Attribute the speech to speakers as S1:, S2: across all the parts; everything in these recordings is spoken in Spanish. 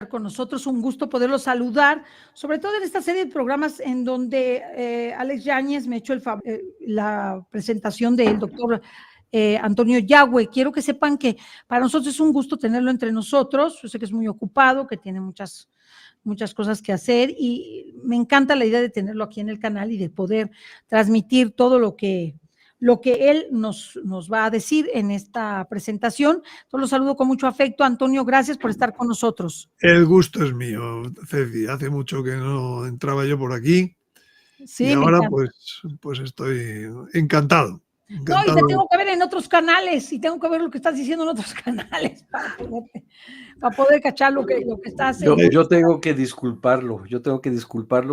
S1: estar con nosotros, un gusto poderlo saludar, sobre todo en esta serie de programas en donde Alex Yáñez me echó la presentación del doctor Antonio Yagüe. Quiero que sepan que para nosotros es un gusto tenerlo entre nosotros. Yo sé que es muy ocupado, que tiene muchas cosas que hacer y me encanta la idea de tenerlo aquí en el canal y de poder transmitir todo lo que él nos va a decir en esta presentación. Entonces, lo saludo con mucho afecto. Antonio, gracias por estar con nosotros.
S2: El gusto es mío, Ceci. Hace mucho que no entraba yo por aquí. Sí, y ahora pues estoy encantado.
S1: No, y te tengo que ver en otros canales y tengo que ver lo que estás diciendo en otros canales para poder cachar lo que estás haciendo.
S3: Yo tengo que disculparlo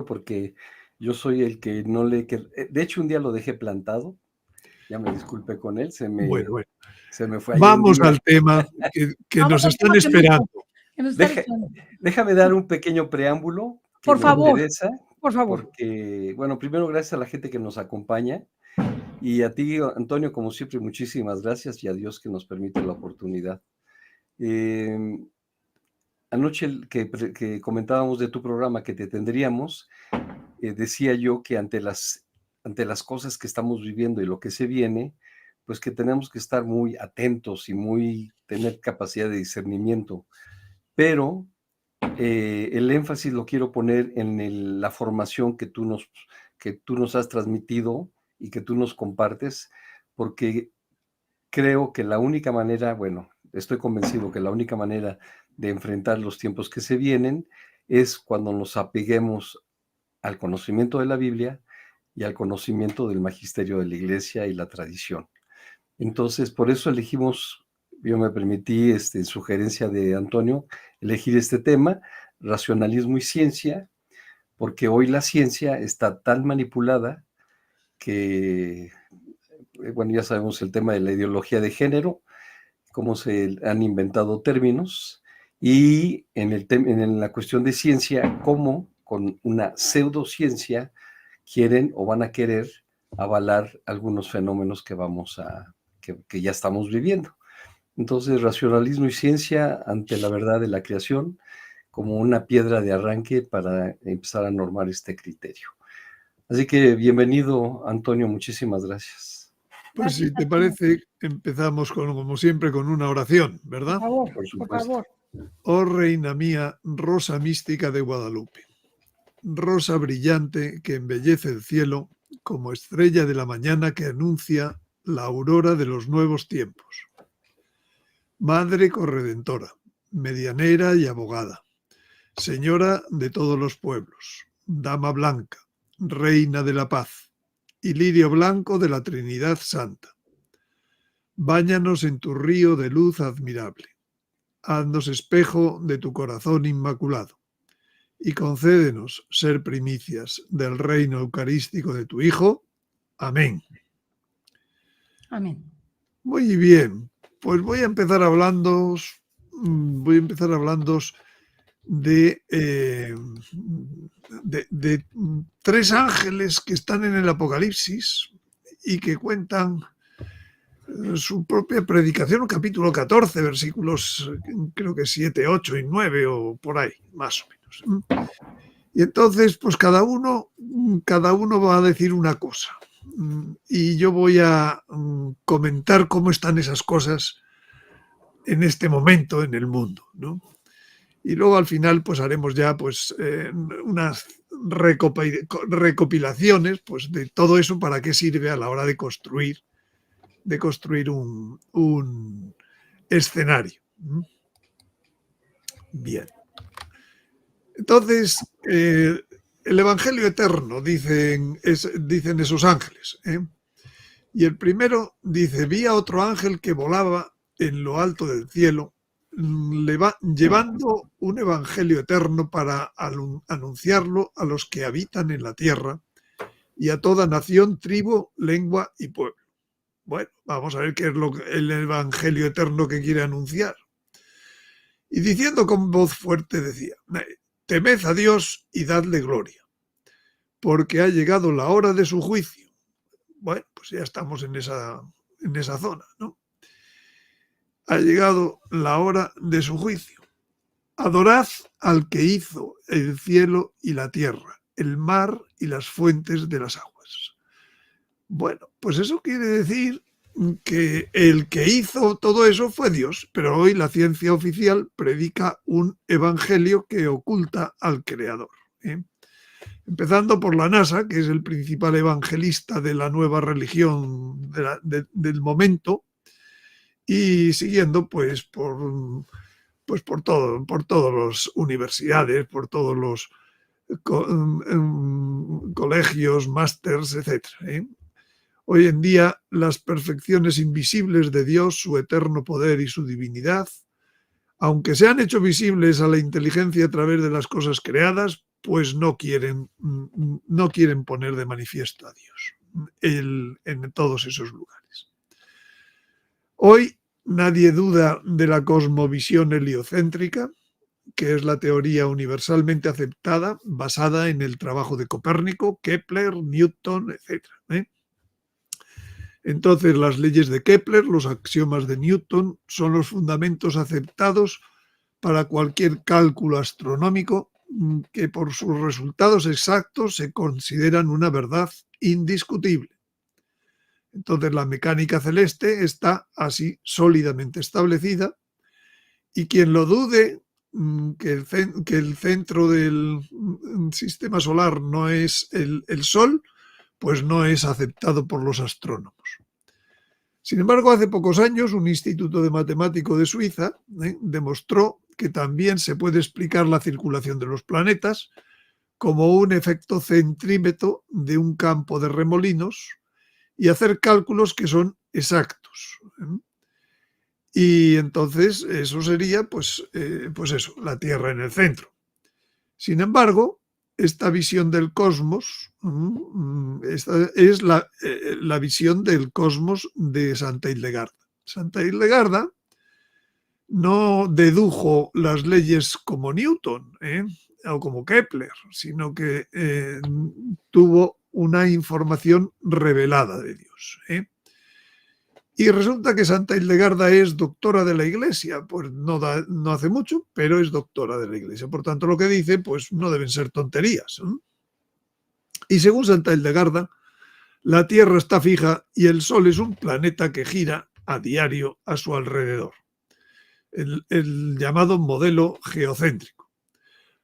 S3: porque yo soy el que no le... De hecho, un día lo dejé plantado. Ya me disculpé con él, se me fue.
S2: Vamos al tema que nos están esperando.
S3: Déjame dar un pequeño preámbulo.
S1: Por favor,
S3: interesa,
S1: por favor.
S3: Porque, bueno, primero gracias a la gente que nos acompaña y a ti, Antonio, como siempre, muchísimas gracias y a Dios que nos permite la oportunidad. Anoche que comentábamos de tu programa que te tendríamos, decía yo que ante las cosas que estamos viviendo y lo que se viene, pues que tenemos que estar muy atentos y tener capacidad de discernimiento. Pero el énfasis lo quiero poner en la formación que tú nos has transmitido y que tú nos compartes, porque creo que la única manera, bueno, estoy convencido que la única manera de enfrentar los tiempos que se vienen es cuando nos apeguemos al conocimiento de la Biblia y al conocimiento del magisterio de la Iglesia y la tradición. Entonces, por eso yo me permití, en sugerencia de Antonio, elegir este tema, racionalismo y ciencia, porque hoy la ciencia está tan manipulada que, bueno, ya sabemos el tema de la ideología de género, cómo se han inventado términos, y en la cuestión de ciencia, cómo con una pseudociencia quieren o van a querer avalar algunos fenómenos que ya estamos viviendo. Entonces, racionalismo y ciencia ante la verdad de la creación como una piedra de arranque para empezar a normar este criterio. Así que bienvenido, Antonio, muchísimas gracias.
S2: Pues si te parece, empezamos como siempre con una oración, ¿verdad?
S1: Por favor.
S2: Oh Reina mía, rosa mística de Guadalupe, rosa brillante que embellece el cielo como estrella de la mañana que anuncia la aurora de los nuevos tiempos. Madre corredentora, medianera y abogada, señora de todos los pueblos, dama blanca, reina de la paz y lirio blanco de la Trinidad Santa. Báñanos en tu río de luz admirable. Haznos espejo de tu corazón inmaculado y concédenos ser primicias del reino eucarístico de tu Hijo. Amén.
S1: Amén.
S2: Muy bien, pues voy a empezar hablando de tres ángeles que están en el Apocalipsis y que cuentan su propia predicación, capítulo 14, versículos creo que 7, 8 y 9 o por ahí, más o menos. Y entonces, pues cada uno va a decir una cosa. Y yo voy a comentar cómo están esas cosas en este momento en el mundo, ¿no? Y luego al final pues haremos ya pues unas recopilaciones pues de todo eso, para qué sirve a la hora de construir un escenario. Bien. Entonces, el Evangelio eterno, dicen esos ángeles. Y el primero dice: vi a otro ángel que volaba en lo alto del cielo, llevando un evangelio eterno para anunciarlo a los que habitan en la tierra y a toda nación, tribu, lengua y pueblo. Bueno, vamos a ver qué es el evangelio eterno que quiere anunciar. Y diciendo con voz fuerte decía: temed a Dios y dadle gloria, porque ha llegado la hora de su juicio. Bueno, pues ya estamos en esa zona, ¿no? Ha llegado la hora de su juicio. Adorad al que hizo el cielo y la tierra, el mar y las fuentes de las aguas. Bueno, pues eso quiere decir que el que hizo todo eso fue Dios, pero hoy la ciencia oficial predica un evangelio que oculta al Creador. Empezando por la NASA, que es el principal evangelista de la nueva religión del momento, y siguiendo pues por todas las universidades, por todos los colegios, másters, etc. Hoy en día las perfecciones invisibles de Dios, su eterno poder y su divinidad, aunque se han hecho visibles a la inteligencia a través de las cosas creadas, pues no quieren poner de manifiesto a Dios en todos esos lugares. Hoy nadie duda de la cosmovisión heliocéntrica, que es la teoría universalmente aceptada, basada en el trabajo de Copérnico, Kepler, Newton, etc. Entonces, las leyes de Kepler, los axiomas de Newton, son los fundamentos aceptados para cualquier cálculo astronómico que por sus resultados exactos se consideran una verdad indiscutible. Entonces, la mecánica celeste está así sólidamente establecida y quien lo dude que el centro del sistema solar no es el Sol, pues no es aceptado por los astrónomos. Sin embargo, hace pocos años un instituto de matemático de Suiza demostró que también se puede explicar la circulación de los planetas como un efecto centrímetro de un campo de remolinos y hacer cálculos que son exactos. Y entonces eso sería pues eso, la Tierra en el centro. Sin embargo, esta visión del cosmos, esta es la visión del cosmos de Santa Hildegarda. Santa Hildegarda no dedujo las leyes como Newton o como Kepler, sino que tuvo una información revelada de Dios. Y resulta que Santa Hildegarda es doctora de la Iglesia, pues no hace mucho, pero es doctora de la Iglesia. Por tanto, lo que dice, pues no deben ser tonterías. Y según Santa Hildegarda, la Tierra está fija y el Sol es un planeta que gira a diario a su alrededor. El llamado modelo geocéntrico.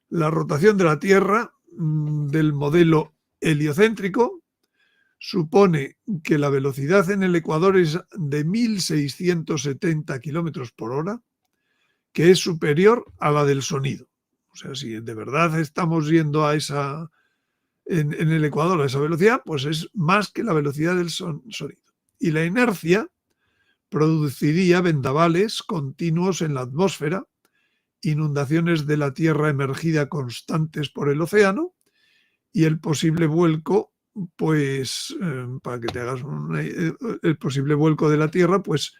S2: La rotación de la Tierra del modelo heliocéntrico supone que la velocidad en el ecuador es de 1.670 kilómetros por hora, que es superior a la del sonido. O sea, si de verdad estamos yendo a en el ecuador a esa velocidad, pues es más que la velocidad del sonido. Y la inercia produciría vendavales continuos en la atmósfera, inundaciones de la Tierra emergida constantes por el océano y el posible vuelco, pues para que te hagas el posible vuelco de la Tierra, pues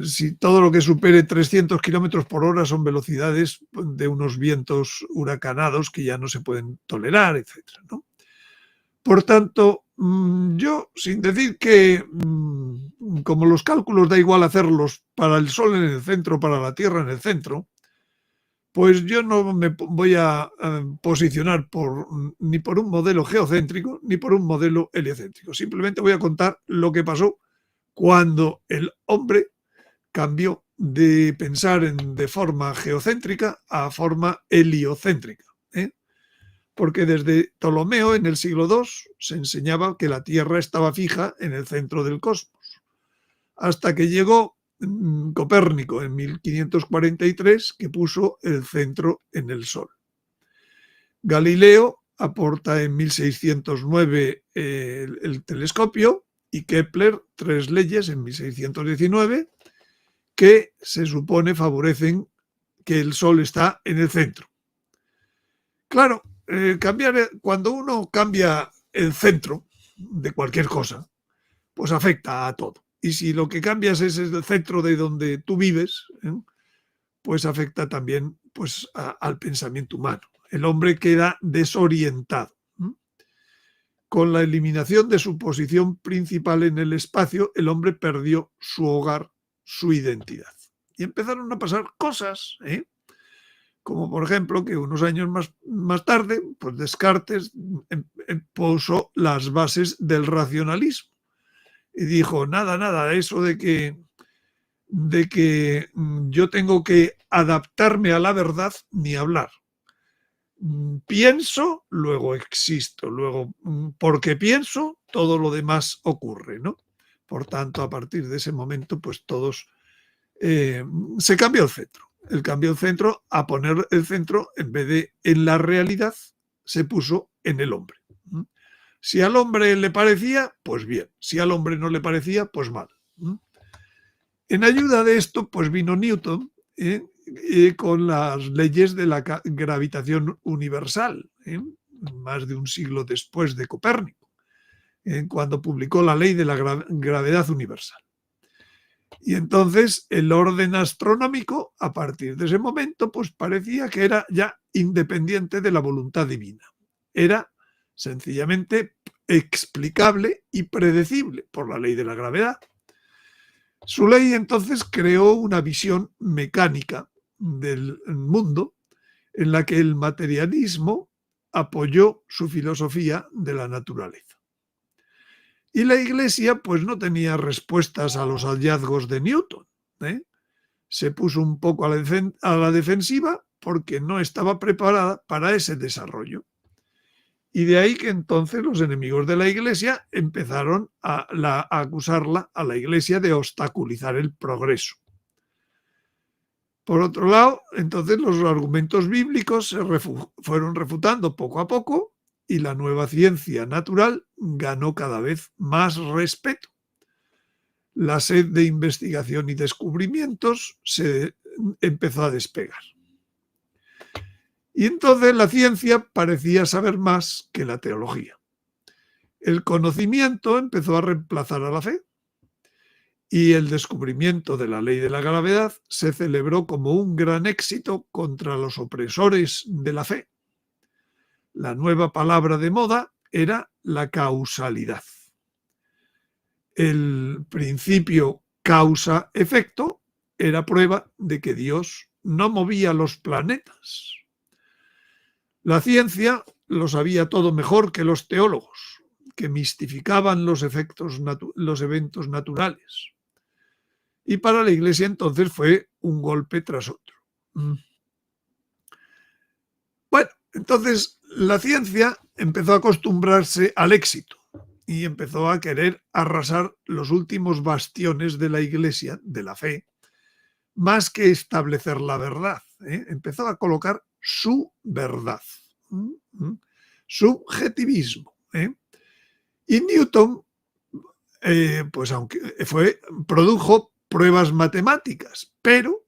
S2: si todo lo que supere 300 kilómetros por hora son velocidades de unos vientos huracanados que ya no se pueden tolerar, etcétera, ¿no? Por tanto, yo, sin decir que como los cálculos da igual hacerlos para el Sol en el centro, para la Tierra en el centro, pues yo no me voy a posicionar ni por un modelo geocéntrico ni por un modelo heliocéntrico. Simplemente voy a contar lo que pasó cuando el hombre cambió de pensar de forma geocéntrica a forma heliocéntrica. Porque desde Ptolomeo en el siglo II se enseñaba que la Tierra estaba fija en el centro del cosmos. Hasta que llegó Copérnico en 1543, que puso el centro en el Sol. Galileo aporta en 1609 el telescopio y Kepler 3 leyes en 1619 que se supone favorecen que el Sol está en el centro. Claro, cuando uno cambia el centro de cualquier cosa, pues afecta a todo. Y si lo que cambias es el centro de donde tú vives, pues afecta también pues, al pensamiento humano. El hombre queda desorientado. Con la eliminación de su posición principal en el espacio, el hombre perdió su hogar, su identidad. Y empezaron a pasar cosas, Como por ejemplo que unos años más tarde, pues Descartes puso las bases del racionalismo y dijo, nada, eso de que yo tengo que adaptarme a la verdad ni hablar. Pienso, luego existo, luego porque pienso, todo lo demás ocurre, ¿no? Por tanto, a partir de ese momento, pues todos se cambió el centro. Él cambió el centro a poner el centro, en vez de en la realidad, se puso en el hombre. Si al hombre le parecía, pues bien. Si al hombre no le parecía, pues mal. En ayuda de esto, pues vino Newton con las leyes de la gravitación universal, más de un siglo después de Copérnico, cuando publicó la ley de la gravedad universal. Y entonces el orden astronómico, a partir de ese momento, pues parecía que era ya independiente de la voluntad divina. Era sencillamente explicable y predecible por la ley de la gravedad. Su ley entonces creó una visión mecánica del mundo en la que el materialismo apoyó su filosofía de la naturaleza. Y la Iglesia pues no tenía respuestas a los hallazgos de Newton. Se puso un poco a la defensiva porque no estaba preparada para ese desarrollo. Y de ahí que entonces los enemigos de la Iglesia empezaron a acusarla a la Iglesia de obstaculizar el progreso. Por otro lado, entonces los argumentos bíblicos se fueron refutando poco a poco y la nueva ciencia natural ganó cada vez más respeto. La sed de investigación y descubrimientos se empezó a despegar. Y entonces la ciencia parecía saber más que la teología. El conocimiento empezó a reemplazar a la fe y el descubrimiento de la ley de la gravedad se celebró como un gran éxito contra los opresores de la fe. La nueva palabra de moda era la causalidad. El principio causa-efecto era prueba de que Dios no movía los planetas. La ciencia lo sabía todo mejor que los teólogos, que mistificaban los eventos naturales. Y para la Iglesia entonces fue un golpe tras otro. Bueno, entonces la ciencia empezó a acostumbrarse al éxito y empezó a querer arrasar los últimos bastiones de la Iglesia, de la fe, más que establecer la verdad. Empezó a colocar su verdad, subjetivismo. Y Newton, pues aunque produjo pruebas matemáticas, pero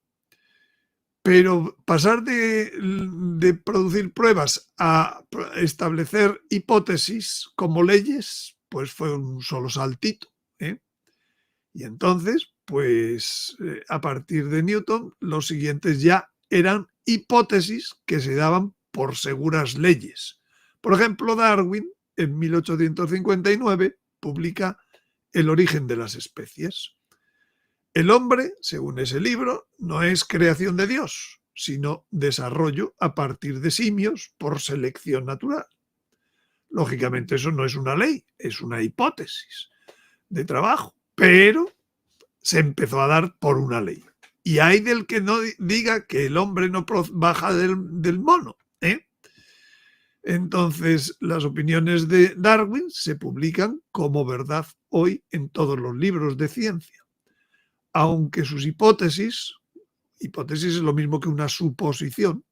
S2: pasar de producir pruebas a establecer hipótesis como leyes, pues fue un solo saltito. Y entonces, pues a partir de Newton, los siguientes ya eran hipótesis que se daban por seguras leyes. Por ejemplo, Darwin, en 1859, publica El origen de las especies. El hombre, según ese libro, no es creación de Dios, sino desarrollo a partir de simios por selección natural. Lógicamente eso no es una ley, es una hipótesis de trabajo, pero se empezó a dar por una ley. Y hay del que no diga que el hombre no baja del mono. Entonces, las opiniones de Darwin se publican como verdad hoy en todos los libros de ciencia. Aunque sus hipótesis es lo mismo que una suposición,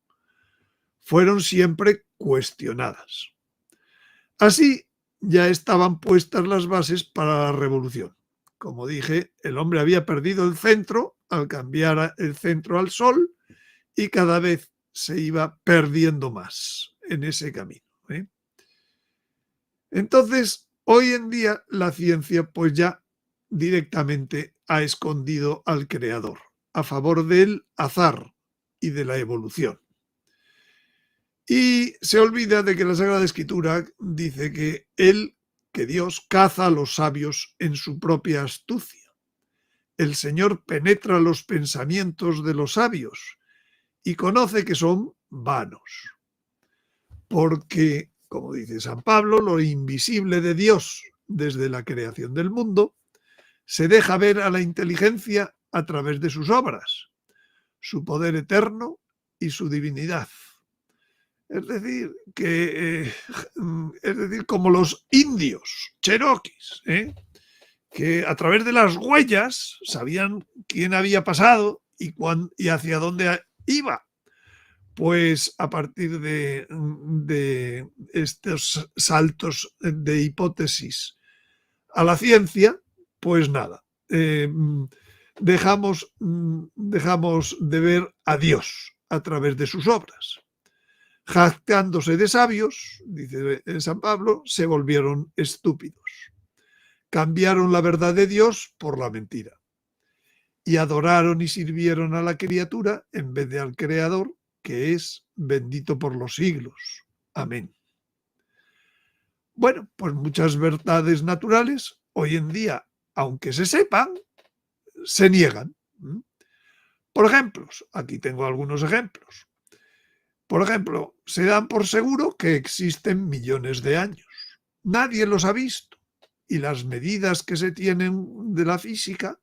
S2: fueron siempre cuestionadas. Así ya estaban puestas las bases para la revolución. Como dije, el hombre había perdido el centro al cambiar el centro al sol y cada vez se iba perdiendo más en ese camino. Entonces, hoy en día la ciencia pues ya directamente ha escondido al creador a favor del azar y de la evolución. Y se olvida de que la Sagrada Escritura dice que Dios caza a los sabios en su propia astucia. El Señor penetra los pensamientos de los sabios y conoce que son vanos. Porque, como dice San Pablo, lo invisible de Dios desde la creación del mundo se deja ver a la inteligencia a través de sus obras, su poder eterno y su divinidad. Es decir, como los indios cherokees, que a través de las huellas sabían quién había pasado y hacia dónde iba. Pues a partir de estos saltos de hipótesis a la ciencia, pues nada, dejamos de ver a Dios a través de sus obras. Jactándose de sabios, dice San Pablo, se volvieron estúpidos. Cambiaron la verdad de Dios por la mentira. Y adoraron y sirvieron a la criatura en vez de al Creador, que es bendito por los siglos. Amén. Bueno, pues muchas verdades naturales hoy en día, aunque se sepan, se niegan. Por ejemplo, aquí tengo algunos ejemplos. Por ejemplo, se dan por seguro que existen millones de años. Nadie los ha visto. Y las medidas que se tienen de la física,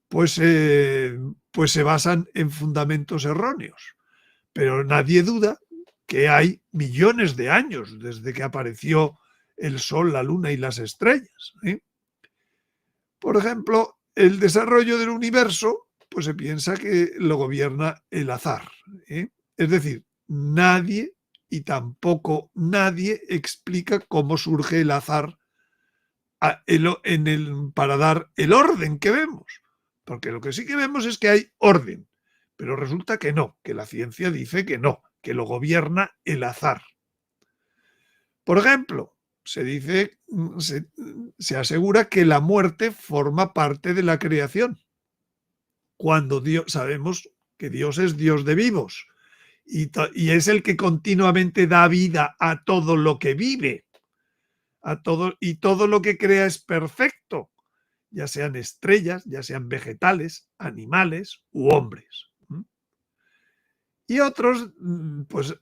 S2: pues se basan en fundamentos erróneos. Pero nadie duda que hay millones de años desde que apareció el Sol, la Luna y las estrellas. Por ejemplo, el desarrollo del universo, pues se piensa que lo gobierna el azar. Es decir, nadie y tampoco nadie explica cómo surge el azar para dar el orden que vemos. Porque lo que sí que vemos es que hay orden, pero resulta que no, que la ciencia dice que no, que lo gobierna el azar. Por ejemplo, se asegura que la muerte forma parte de la creación, cuando sabemos que Dios es Dios de vivos y es el que continuamente da vida a todo lo que vive, y todo lo que crea es perfecto, ya sean estrellas, ya sean vegetales, animales u hombres. Y otros, pues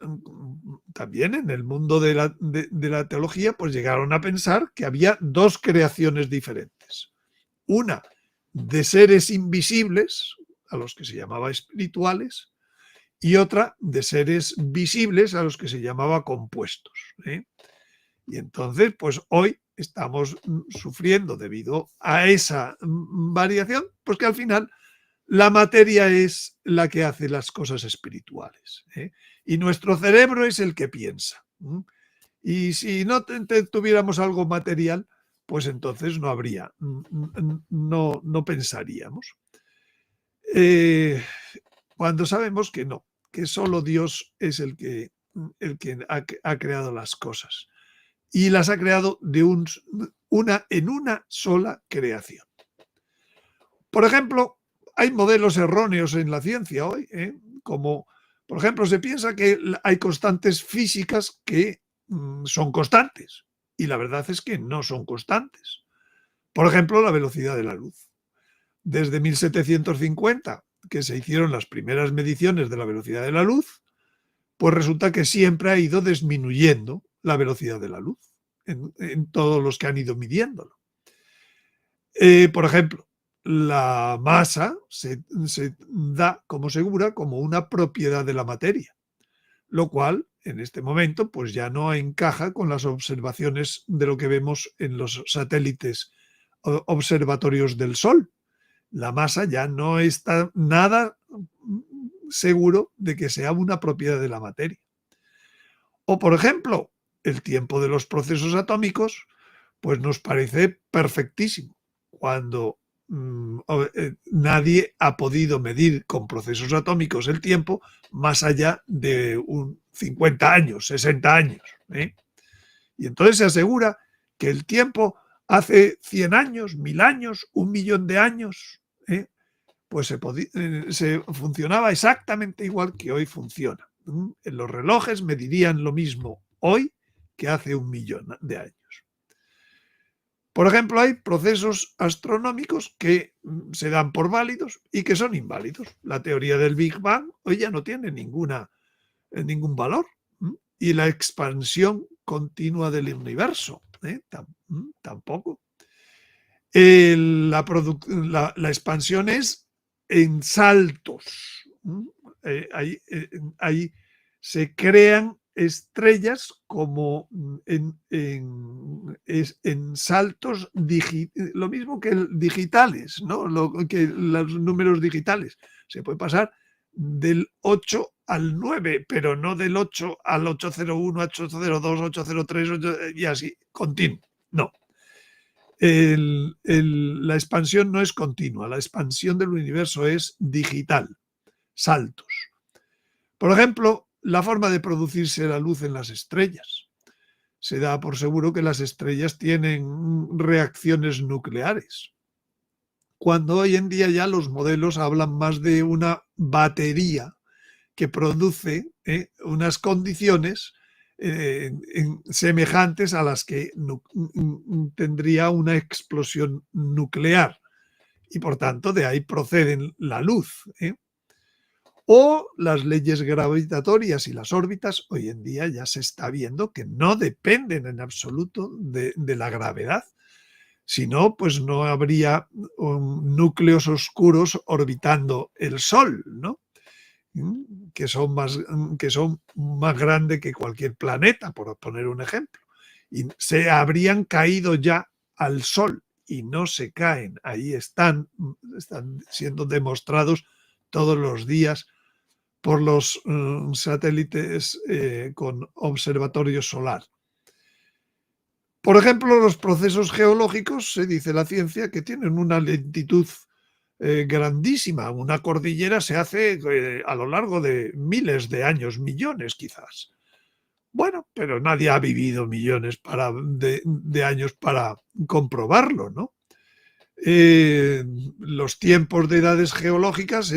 S2: también en el mundo de la teología, pues llegaron a pensar que había dos creaciones diferentes. Una de seres invisibles, a los que se llamaba espirituales, y otra de seres visibles, a los que se llamaba compuestos. Y entonces, pues hoy estamos sufriendo debido a esa variación, pues que al final la materia es la que hace las cosas espirituales, y nuestro cerebro es el que piensa. Y si no tuviéramos algo material, pues entonces no habría, no pensaríamos. Cuando sabemos que no, que solo Dios es el que ha creado las cosas. Y las ha creado en una sola creación. Por ejemplo, hay modelos erróneos en la ciencia hoy, como, por ejemplo, se piensa que hay constantes físicas que son constantes, y la verdad es que no son constantes. Por ejemplo, la velocidad de la luz. Desde 1750, que se hicieron las primeras mediciones de la velocidad de la luz, pues resulta que siempre ha ido disminuyendo la velocidad de la luz en todos los que han ido midiéndolo. Por ejemplo, la masa se da como segura como una propiedad de la materia, lo cual en este momento pues ya no encaja con las observaciones de lo que vemos en los satélites observatorios del Sol. La masa ya no está nada seguro de que sea una propiedad de la materia. O, por ejemplo, el tiempo de los procesos atómicos, pues nos parece perfectísimo, cuando nadie ha podido medir con procesos atómicos el tiempo más allá de 50 años, 60 años. Y entonces se asegura que el tiempo hace 100 años, 1000 años, 1 millón de años, pues se funcionaba exactamente igual que hoy funciona. Los relojes medirían lo mismo hoy que hace 1 millón de años. Por ejemplo, hay procesos astronómicos que se dan por válidos y que son inválidos. La teoría del Big Bang hoy ya no tiene ningún valor. Y la expansión continua del universo, tampoco. La expansión es en saltos. Ahí se crean estrellas como en saltos, lo mismo que digitales, ¿no? Que los números digitales. Se puede pasar del 8 al 9, pero no del 8 al 801, 802, 803 y así, continuo. No. La expansión no es continua, la expansión del universo es digital, saltos. Por ejemplo, la forma de producirse la luz en las estrellas. Se da por seguro que las estrellas tienen reacciones nucleares, cuando hoy en día ya los modelos hablan más de una batería que produce unas condiciones semejantes a las que tendría una explosión nuclear, y por tanto de ahí proceden la luz. O las leyes gravitatorias y las órbitas, hoy en día ya se está viendo que no dependen en absoluto de la gravedad. Si no, pues no habría núcleos oscuros orbitando el Sol, ¿no? Que son más grandes que cualquier planeta, por poner un ejemplo. Y se habrían caído ya al Sol y no se caen. Ahí están siendo demostrados todos los días por los satélites con observatorio solar. Por ejemplo, los procesos geológicos, se dice la ciencia, que tienen una lentitud grandísima. Una cordillera se hace a lo largo de miles de años, millones quizás. Bueno, pero nadie ha vivido millones de años para comprobarlo, ¿no? Los tiempos de edades geológicas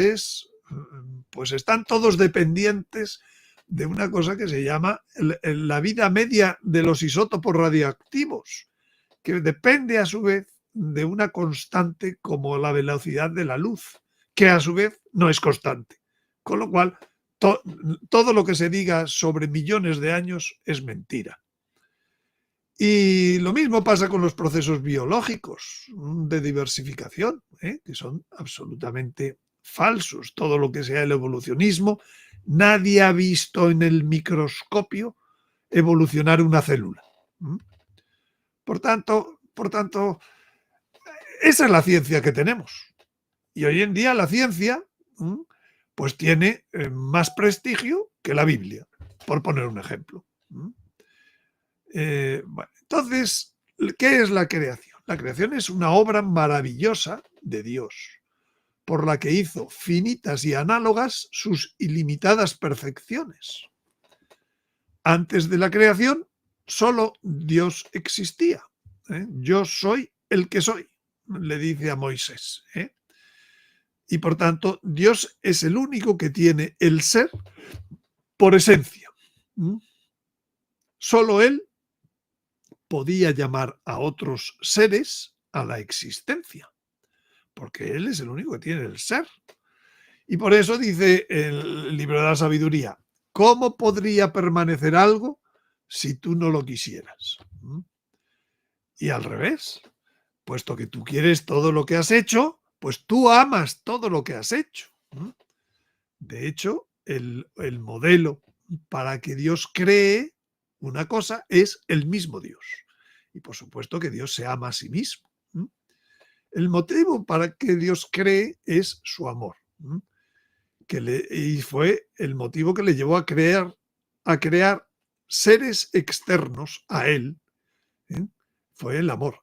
S2: pues están todos dependientes de una cosa que se llama la vida media de los isótopos radioactivos, que depende a su vez de una constante como la velocidad de la luz, que a su vez no es constante. Con lo cual, todo lo que se diga sobre millones de años es mentira. Y lo mismo pasa con los procesos biológicos de diversificación, que son absolutamente falsos. Todo lo que sea el evolucionismo, nadie ha visto en el microscopio evolucionar una célula. Por tanto, esa es la ciencia que tenemos. Y hoy en día la ciencia pues tiene más prestigio que la Biblia, por poner un ejemplo. Entonces, ¿qué es la creación? La creación es una obra maravillosa de Dios, por la que hizo finitas y análogas sus ilimitadas perfecciones. Antes de la creación, solo Dios existía. Yo soy el que soy, le dice a Moisés. Y por tanto, Dios es el único que tiene el ser por esencia. Solo Él podía llamar a otros seres a la existencia, porque Él es el único que tiene el ser. Y por eso dice el libro de la sabiduría, ¿cómo podría permanecer algo si tú no lo quisieras? Y al revés, puesto que tú quieres todo lo que has hecho, pues tú amas todo lo que has hecho. De hecho, el modelo para que Dios cree una cosa es el mismo Dios. Y por supuesto que Dios se ama a sí mismo. El motivo para que Dios cree es su amor. Y fue el motivo que le llevó a crear seres externos a Él. Fue el amor.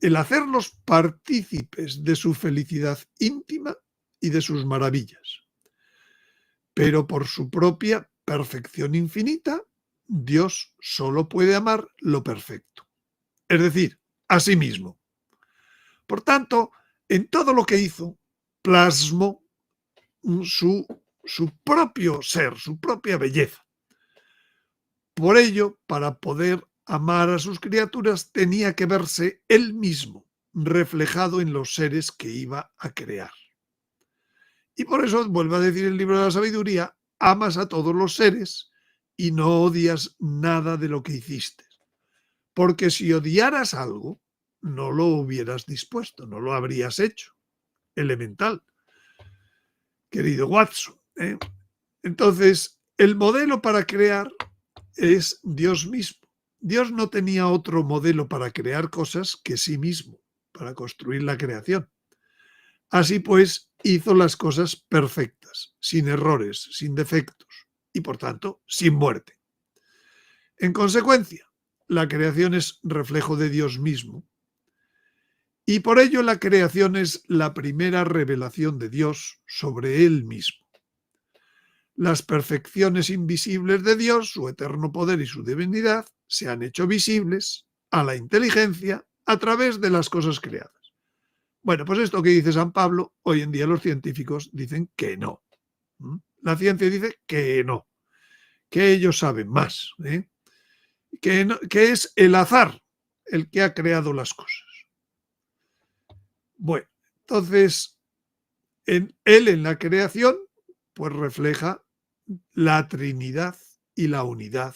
S2: El hacerlos partícipes de su felicidad íntima y de sus maravillas. Pero por su propia perfección infinita, Dios solo puede amar lo perfecto. Es decir, a sí mismo. Por tanto, en todo lo que hizo, plasmó su propio ser, su propia belleza. Por ello, para poder amar a sus criaturas, tenía que verse él mismo reflejado en los seres que iba a crear. Y por eso vuelve a decir el libro de la sabiduría: amas a todos los seres y no odias nada de lo que hiciste. Porque si odiaras algo, no lo hubieras dispuesto, no lo habrías hecho. Elemental, querido Watson, ¿eh? Entonces, el modelo para crear es Dios mismo. Dios no tenía otro modelo para crear cosas que sí mismo, para construir la creación. Así pues, hizo las cosas perfectas, sin errores, sin defectos y, por tanto, sin muerte. En consecuencia, la creación es reflejo de Dios mismo y por ello la creación es la primera revelación de Dios sobre Él mismo. Las perfecciones invisibles de Dios, su eterno poder y su divinidad, se han hecho visibles a la inteligencia a través de las cosas creadas. Bueno, pues esto que dice San Pablo, hoy en día los científicos dicen que no. La ciencia dice que no, que ellos saben más, que es el azar el que ha creado las cosas. Bueno, entonces, él en la creación, pues refleja la Trinidad y la unidad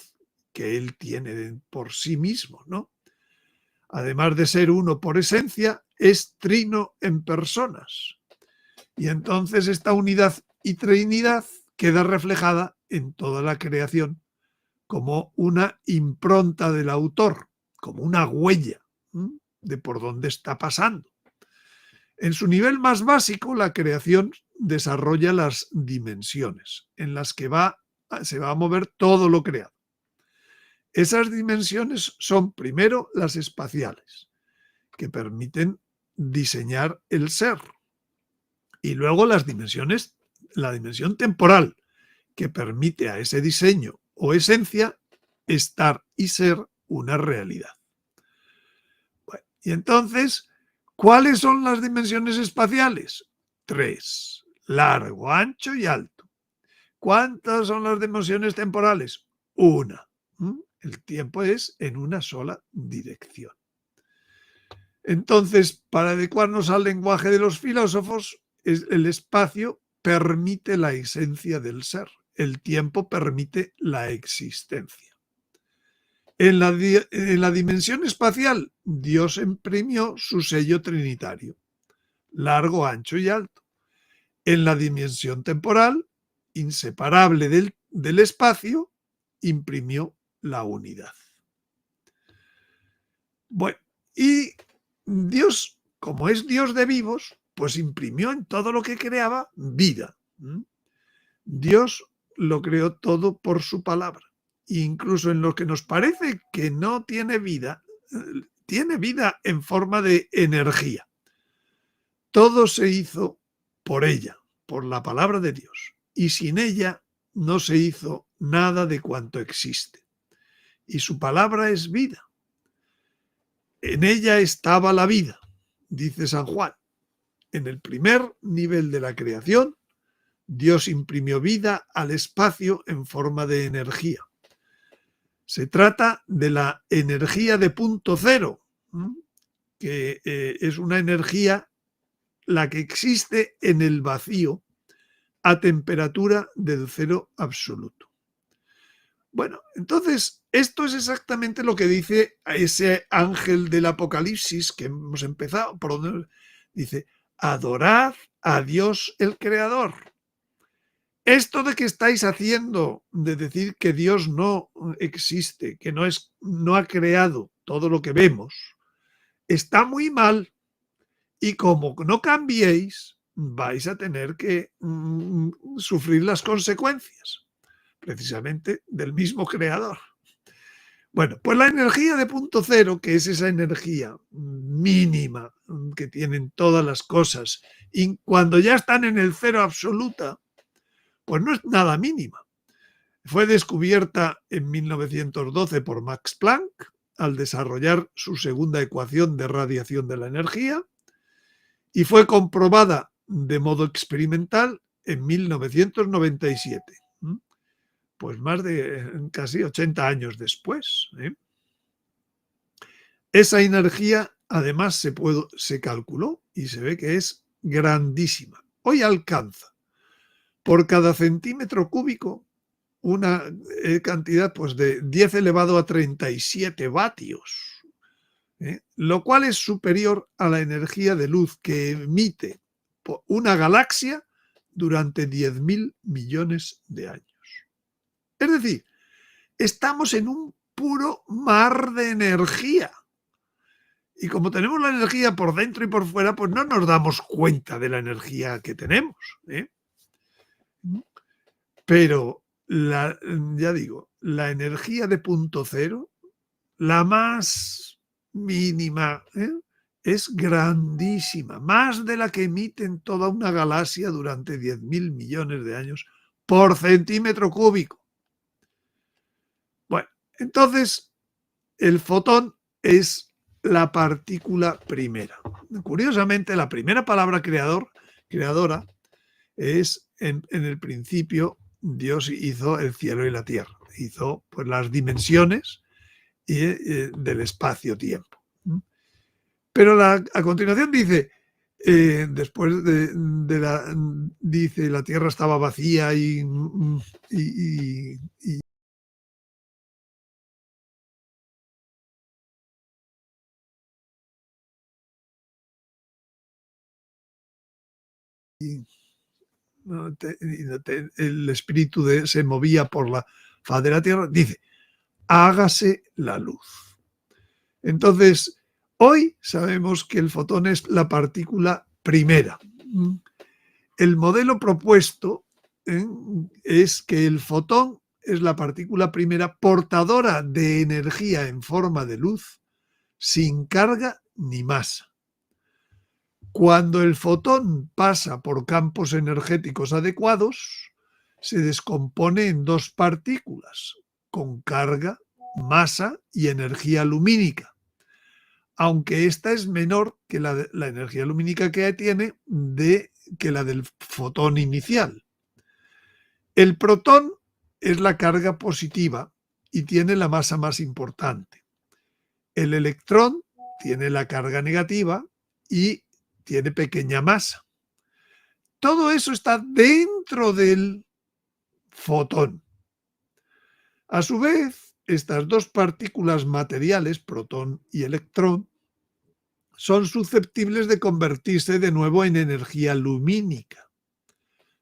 S2: que él tiene por sí mismo, ¿no? Además de ser uno por esencia, es trino en personas. Y entonces esta unidad y trinidad queda reflejada en toda la creación como una impronta del autor, como una huella de por dónde está pasando. En su nivel más básico, la creación desarrolla las dimensiones en las que se va a mover todo lo creado. Esas dimensiones son primero las espaciales, que permiten diseñar el ser, y luego la dimensión temporal, que permite a ese diseño o esencia estar y ser una realidad. Bueno, y entonces, ¿cuáles son las dimensiones espaciales? 3: largo, ancho y alto. ¿Cuántas son las dimensiones temporales? 1. El tiempo es en una sola dirección. Entonces, para adecuarnos al lenguaje de los filósofos, el espacio permite la esencia del ser, el tiempo permite la existencia. En la dimensión espacial, Dios imprimió su sello trinitario, largo, ancho y alto. En la dimensión temporal, inseparable del espacio, imprimió la unidad. Bueno, y Dios, como es Dios de vivos, pues imprimió en todo lo que creaba vida. Dios lo creó todo por su palabra. Incluso en lo que nos parece que no tiene vida en forma de energía. Todo se hizo por ella, por la palabra de Dios. Y sin ella no se hizo nada de cuanto existe. Y su palabra es vida. En ella estaba la vida, dice San Juan. En el primer nivel de la creación, Dios imprimió vida al espacio en forma de energía. Se trata de la energía de punto cero, que es una energía la que existe en el vacío a temperatura del cero absoluto. Bueno, entonces, esto es exactamente lo que dice a ese ángel del Apocalipsis que hemos empezado, por donde dice: adorad a Dios el Creador. Esto de que estáis haciendo, de decir que Dios no existe, que no ha creado todo lo que vemos, está muy mal. Y como no cambiéis, vais a tener que sufrir las consecuencias, precisamente del mismo creador. Bueno, pues la energía de punto cero, que es esa energía mínima que tienen todas las cosas, y cuando ya están en el cero absoluta, pues no es nada mínima. Fue descubierta en 1912 por Max Planck al desarrollar su segunda ecuación de radiación de la energía, y fue comprobada de modo experimental en 1997. Pues más de casi 80 años después. Esa energía, además, se calculó y se ve que es grandísima. Hoy alcanza por cada centímetro cúbico una cantidad pues, de 10 elevado a 37 vatios, lo cual es superior a la energía de luz que emite una galaxia durante 10.000 millones de años. Es decir, estamos en un puro mar de energía. Y como tenemos la energía por dentro y por fuera, pues no nos damos cuenta de la energía que tenemos. Pero, ya digo, la energía de punto cero, la más mínima, es grandísima, más de la que emiten toda una galaxia durante 10.000 millones de años por centímetro cúbico. Bueno, entonces el fotón es la partícula primera. Curiosamente, la primera palabra creadora es en el principio Dios hizo el cielo y la tierra, hizo pues las dimensiones del espacio-tiempo. Pero a continuación dice, después dice la tierra estaba vacía y el espíritu se movía por la faz de la tierra, dice, hágase la luz. Entonces, hoy sabemos que el fotón es la partícula primera. El modelo propuesto es que el fotón es la partícula primera portadora de energía en forma de luz, sin carga ni masa. Cuando el fotón pasa por campos energéticos adecuados, se descompone en dos partículas, con carga, masa y energía lumínica, aunque esta es menor que la energía lumínica que tiene que la del fotón inicial. El protón es la carga positiva y tiene la masa más importante. El electrón tiene la carga negativa y tiene pequeña masa. Todo eso está dentro del fotón. A su vez, estas dos partículas materiales, protón y electrón, son susceptibles de convertirse de nuevo en energía lumínica.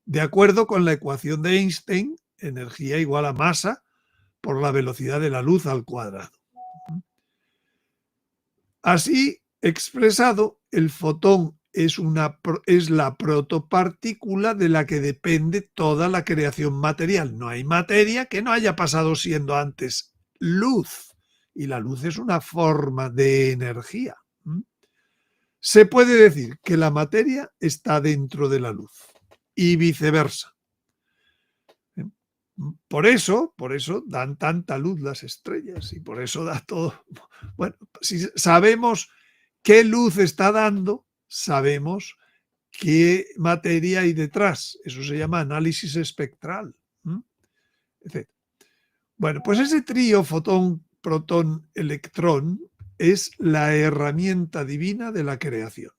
S2: De acuerdo con la ecuación de Einstein, energía igual a masa por la velocidad de la luz al cuadrado. Así expresado, el fotón es la protopartícula de la que depende toda la creación material. No hay materia que no haya pasado siendo antes luz, y la luz es una forma de energía. Se puede decir que la materia está dentro de la luz y viceversa. Por eso dan tanta luz las estrellas y por eso da todo. Bueno, si sabemos qué luz está dando, sabemos qué materia hay detrás. Eso se llama análisis espectral. Bueno, pues ese trío fotón, protón, electrón es la herramienta divina de la creación.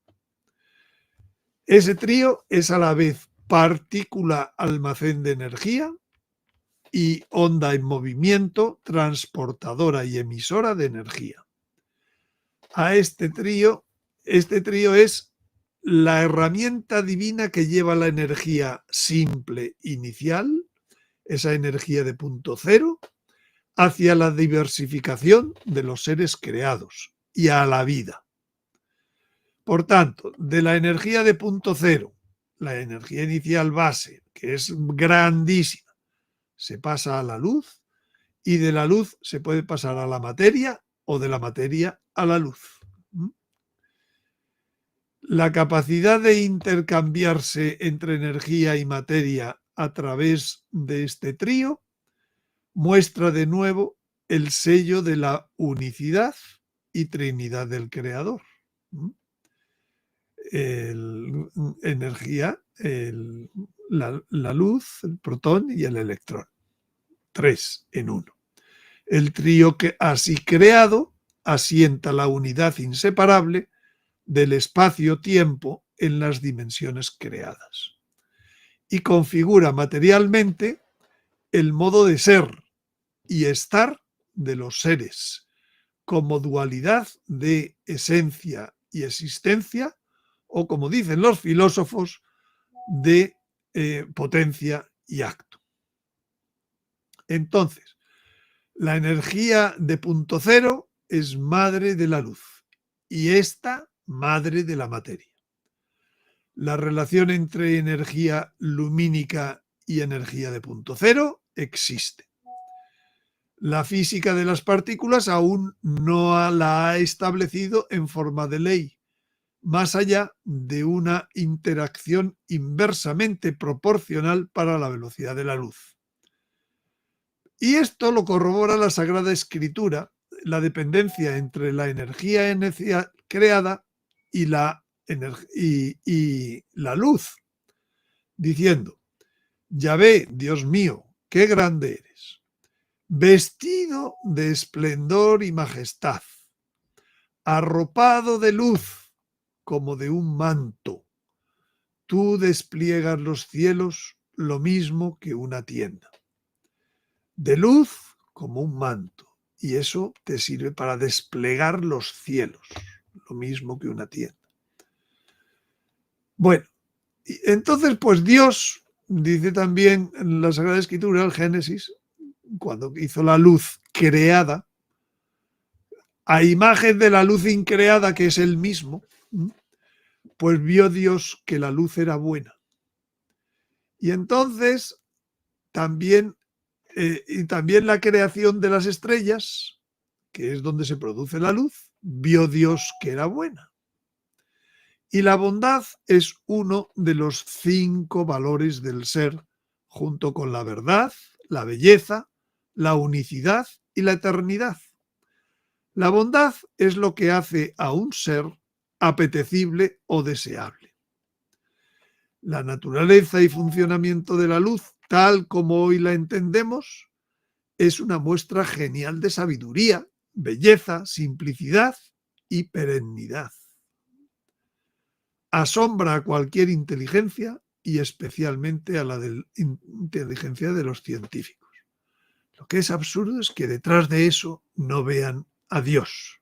S2: Ese trío es a la vez partícula almacén de energía y onda en movimiento, transportadora y emisora de energía. Este trío es la herramienta divina que lleva la energía simple inicial, esa energía de punto cero, hacia la diversificación de los seres creados y a la vida. Por tanto, de la energía de punto cero, la energía inicial base, que es grandísima, se pasa a la luz, y de la luz se puede pasar a la materia o de la materia a la luz. La capacidad de intercambiarse entre energía y materia a través de este trío muestra de nuevo el sello de la unicidad y trinidad del Creador. Energía, la luz, el protón y el electrón. 3 en 1. El trío que así creado asienta la unidad inseparable del espacio-tiempo en las dimensiones creadas y configura materialmente el modo de ser y estar de los seres como dualidad de esencia y existencia, o como dicen los filósofos, de potencia y acto. Entonces, la energía de punto cero es madre de la luz y esta madre de la materia. La relación entre energía lumínica y energía de punto cero existe. La física de las partículas aún no la ha establecido en forma de ley, más allá de una interacción inversamente proporcional para la velocidad de la luz. Y esto lo corrobora la Sagrada Escritura, la dependencia entre la energía creada y la luz, diciendo: Yahvé, Dios mío, qué grande eres, vestido de esplendor y majestad, arropado de luz como de un manto. Tú despliegas los cielos lo mismo que una tienda. De luz como un manto. Y eso te sirve para desplegar los cielos, lo mismo que una tienda. Bueno, entonces pues Dios, dice también en la Sagrada Escritura, el Génesis, cuando hizo la luz creada, a imagen de la luz increada que es él mismo, pues vio Dios que la luz era buena. Y entonces también la creación de las estrellas, que es donde se produce la luz, vio Dios que era buena. Y la bondad es uno de los 5 valores del ser, junto con la verdad, la belleza, la unicidad y la eternidad. La bondad es lo que hace a un ser apetecible o deseable. La naturaleza y funcionamiento de la luz, tal como hoy la entendemos, es una muestra genial de sabiduría, belleza, simplicidad y perennidad. Asombra a cualquier inteligencia y especialmente a la inteligencia de los científicos. Lo que es absurdo es que detrás de eso no vean a Dios.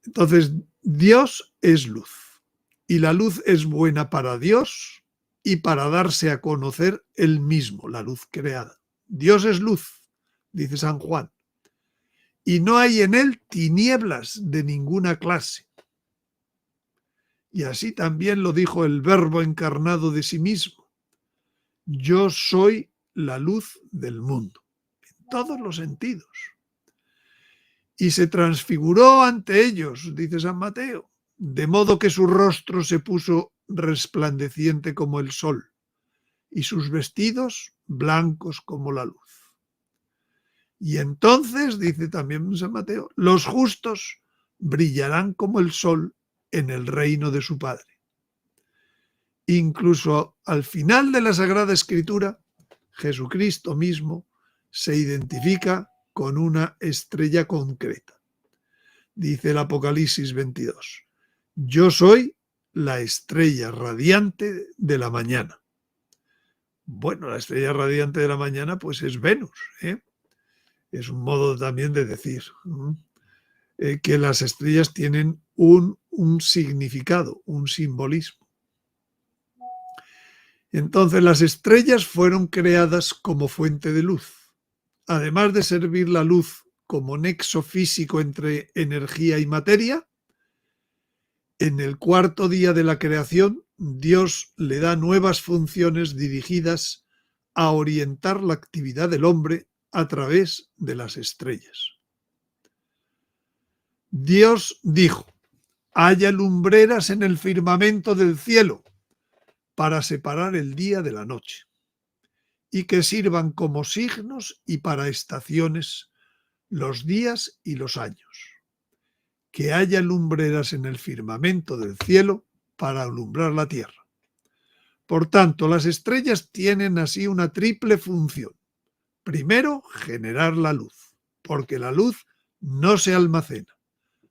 S2: Entonces, Dios es luz y la luz es buena para Dios y para darse a conocer él mismo, la luz creada. Dios es luz, dice San Juan, y no hay en él tinieblas de ninguna clase. Y así también lo dijo el Verbo encarnado de sí mismo: yo soy la luz del mundo, en todos los sentidos. Y se transfiguró ante ellos, dice San Mateo, de modo que su rostro se puso resplandeciente como el sol, y sus vestidos blancos como la luz. Y entonces, dice también San Mateo, los justos brillarán como el sol en el reino de su Padre. Incluso al final de la Sagrada Escritura, Jesucristo mismo se identifica con una estrella concreta. Dice el Apocalipsis 22, yo soy la estrella radiante de la mañana. Bueno, la estrella radiante de la mañana pues es Venus, ¿eh? Es un modo también de decir que las estrellas tienen un significado, un simbolismo. Entonces las estrellas fueron creadas como fuente de luz. Además de servir la luz como nexo físico entre energía y materia, en el 4.º día de la creación, Dios le da nuevas funciones dirigidas a orientar la actividad del hombre a través de las estrellas. Dios dijo: haya lumbreras en el firmamento del cielo para separar el día de la noche, y que sirvan como signos y para estaciones los días y los años. Que haya lumbreras en el firmamento del cielo para alumbrar la tierra. Por tanto, las estrellas tienen así una triple función. Primero, generar la luz, porque la luz no se almacena,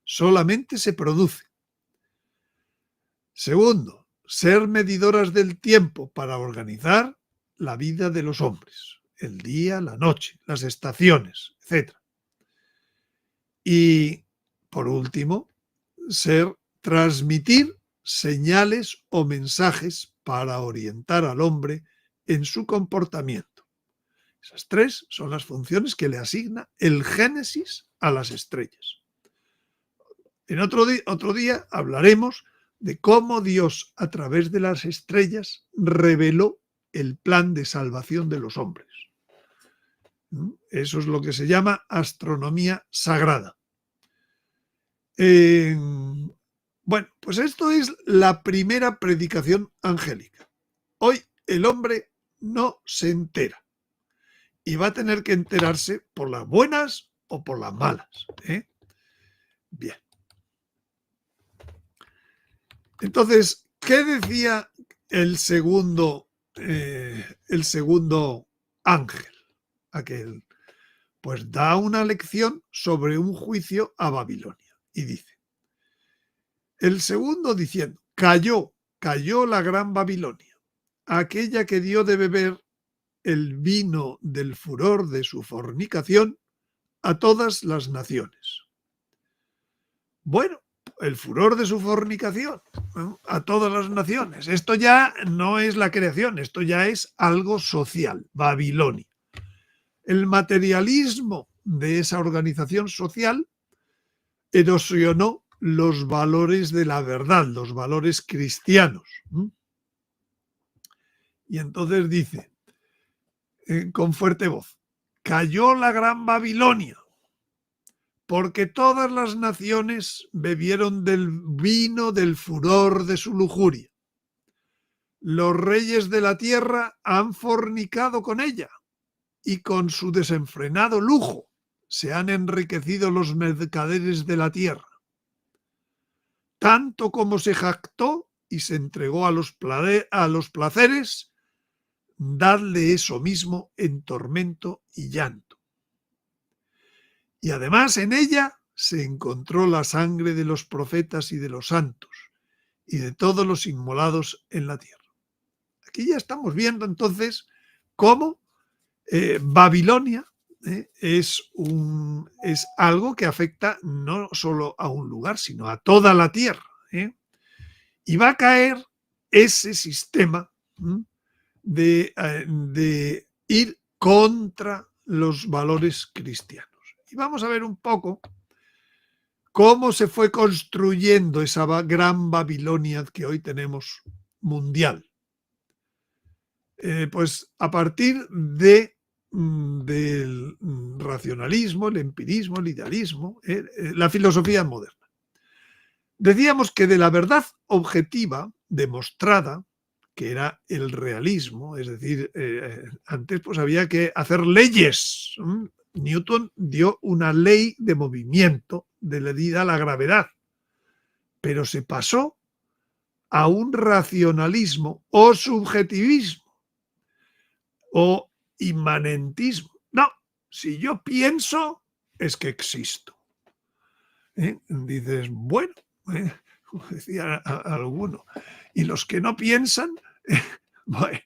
S2: solamente se produce. Segundo, ser medidoras del tiempo para organizar la vida de los hombres, el día, la noche, las estaciones, etc. Y, por último, transmitir señales o mensajes para orientar al hombre en su comportamiento. Esas tres son las funciones que le asigna el Génesis a las estrellas. En otro día hablaremos de cómo Dios, a través de las estrellas, reveló el plan de salvación de los hombres. Eso es lo que se llama astronomía sagrada. Bueno, pues esto es la primera predicación angélica. Hoy el hombre no se entera y va a tener que enterarse por las buenas o por las malas. Bien. Entonces, ¿qué decía el segundo ángel? Aquel, pues da una lección sobre un juicio a Babilonia y dice, el segundo diciendo, cayó la gran Babilonia, aquella que dio de beber el vino del furor de su fornicación a todas las naciones. Bueno, el furor de su fornicación, ¿no? A todas las naciones. Esto ya no es la creación, esto ya es algo social, Babilonia. El materialismo de esa organización social erosionó los valores de la verdad, los valores cristianos. Y entonces dice, con fuerte voz, cayó la gran Babilonia, porque todas las naciones bebieron del vino del furor de su lujuria. Los reyes de la tierra han fornicado con ella, y con su desenfrenado lujo se han enriquecido los mercaderes de la tierra. Tanto como se jactó y se entregó a los placeres, dadle eso mismo en tormento y llanto. Y además en ella se encontró la sangre de los profetas y de los santos y de todos los inmolados en la tierra. Aquí ya estamos viendo entonces cómo Babilonia es algo que afecta no solo a un lugar, sino a toda la tierra. Y va a caer ese sistema de ir contra los valores cristianos. Y vamos a ver un poco cómo se fue construyendo esa gran Babilonia que hoy tenemos mundial. Pues a partir del racionalismo, el empirismo, el idealismo, la filosofía moderna. Decíamos que de la verdad objetiva demostrada, que era el realismo, es decir, antes pues había que hacer leyes. Newton dio una ley de movimiento medida a la gravedad, pero se pasó a un racionalismo o subjetivismo o inmanentismo. No, si yo pienso, es que existo. Dices, bueno, como decía alguno, y los que no piensan, bueno.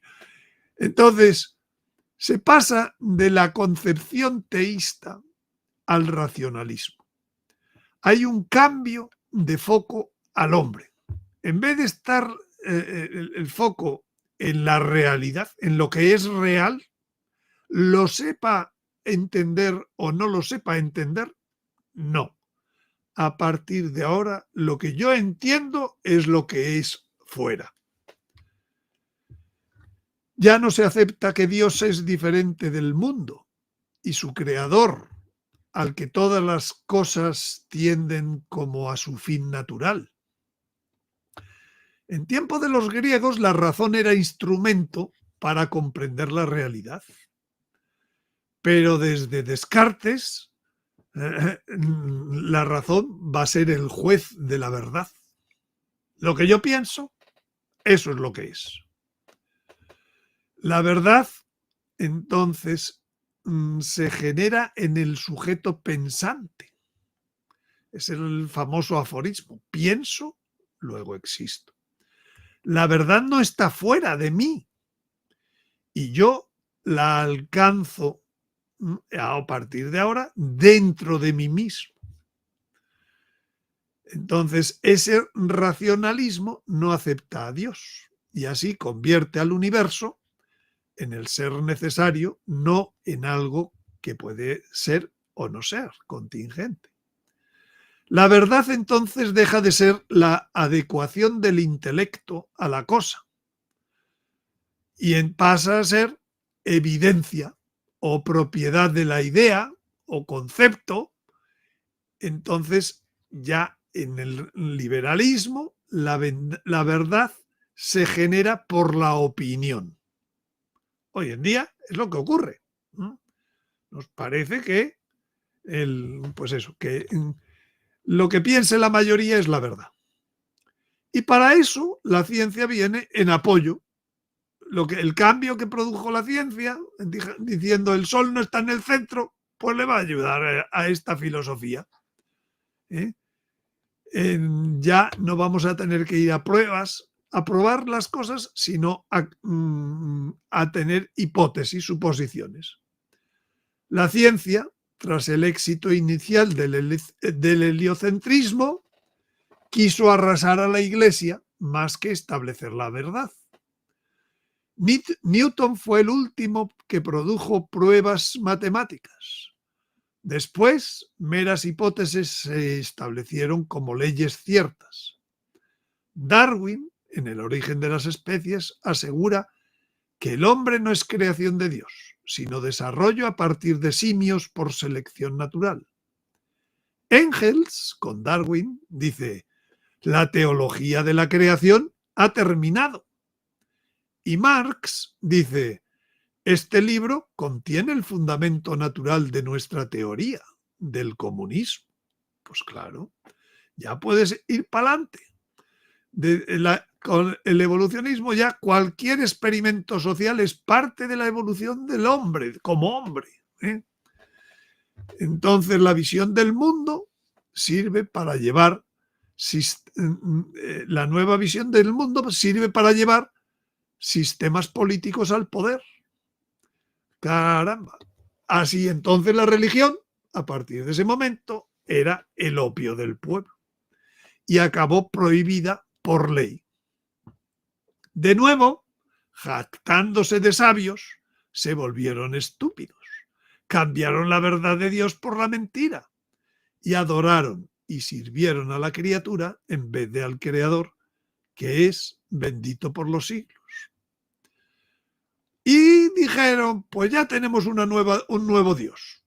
S2: Entonces, se pasa de la concepción teísta al racionalismo. Hay un cambio de foco al hombre. En vez de estar el foco en la realidad, en lo que es real, lo sepa entender o no lo sepa entender, no. A partir de ahora, lo que yo entiendo es lo que es fuera. Ya no se acepta que Dios es diferente del mundo y su creador, al que todas las cosas tienden como a su fin natural. En tiempo de los griegos, la razón era instrumento para comprender la realidad. Pero desde Descartes, la razón va a ser el juez de la verdad. Lo que yo pienso, eso es lo que es. La verdad, entonces, se genera en el sujeto pensante. Es el famoso aforismo: pienso, luego existo. La verdad no está fuera de mí y yo la alcanzo a partir de ahora dentro de mí mismo. Entonces, ese racionalismo no acepta a Dios y así convierte al universo en el ser necesario, no en algo que puede ser o no ser contingente. La verdad entonces deja de ser la adecuación del intelecto a la cosa y pasa a ser evidencia o propiedad de la idea o concepto. Entonces ya en el liberalismo la verdad se genera por la opinión. Hoy en día es lo que ocurre. Nos parece que que lo que piense la mayoría es la verdad. Y para eso la ciencia viene en apoyo. El cambio que produjo la ciencia, diciendo el sol no está en el centro, pues le va a ayudar a esta filosofía. Ya no vamos a tener que ir a pruebas, a probar las cosas, sino a tener hipótesis, suposiciones. La ciencia, tras el éxito inicial del heliocentrismo, quiso arrasar a la Iglesia más que establecer la verdad. Newton fue el último que produjo pruebas matemáticas. Después, meras hipótesis se establecieron como leyes ciertas. Darwin, en El origen de las especies, asegura que el hombre no es creación de Dios, sino desarrollo a partir de simios por selección natural. Engels, con Darwin, dice: la teología de la creación ha terminado. Y Marx dice: este libro contiene el fundamento natural de nuestra teoría, del comunismo. Pues claro, ya puedes ir para adelante. Con el evolucionismo ya cualquier experimento social es parte de la evolución del hombre, como hombre. Entonces la visión del mundo sirve para llevar, la nueva visión del mundo sirve para llevar sistemas políticos al poder. Caramba. Así entonces la religión, a partir de ese momento, era el opio del pueblo y acabó prohibida por ley. De nuevo, jactándose de sabios, se volvieron estúpidos. Cambiaron la verdad de Dios por la mentira y adoraron y sirvieron a la criatura en vez de al Creador, que es bendito por los siglos. Y dijeron: pues ya tenemos un nuevo Dios.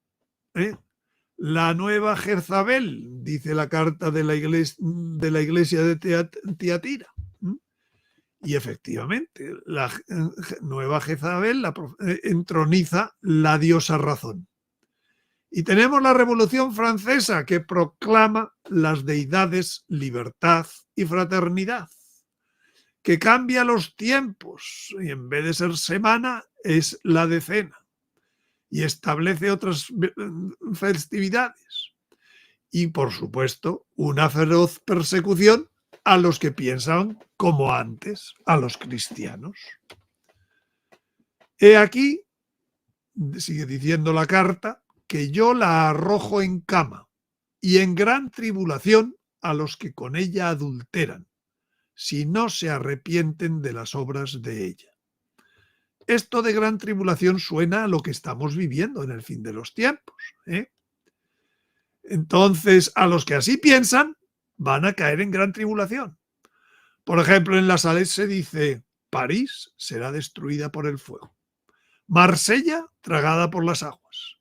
S2: La nueva Jezabel, dice la carta de la iglesia de Tiatira. Y efectivamente, la nueva Jezabel entroniza la diosa razón. Y tenemos la Revolución Francesa, que proclama las deidades libertad y fraternidad, que cambia los tiempos y en vez de ser semana es la decena y establece otras festividades. Y por supuesto, una feroz persecución a los que piensan como antes, a los cristianos. He aquí, sigue diciendo la carta, que yo la arrojo en cama y en gran tribulación a los que con ella adulteran, si no se arrepienten de las obras de ella. Esto de gran tribulación suena a lo que estamos viviendo en el fin de los tiempos. Entonces, a los que así piensan, van a caer en gran tribulación. Por ejemplo, en la Salette se dice: París será destruida por el fuego, Marsella tragada por las aguas.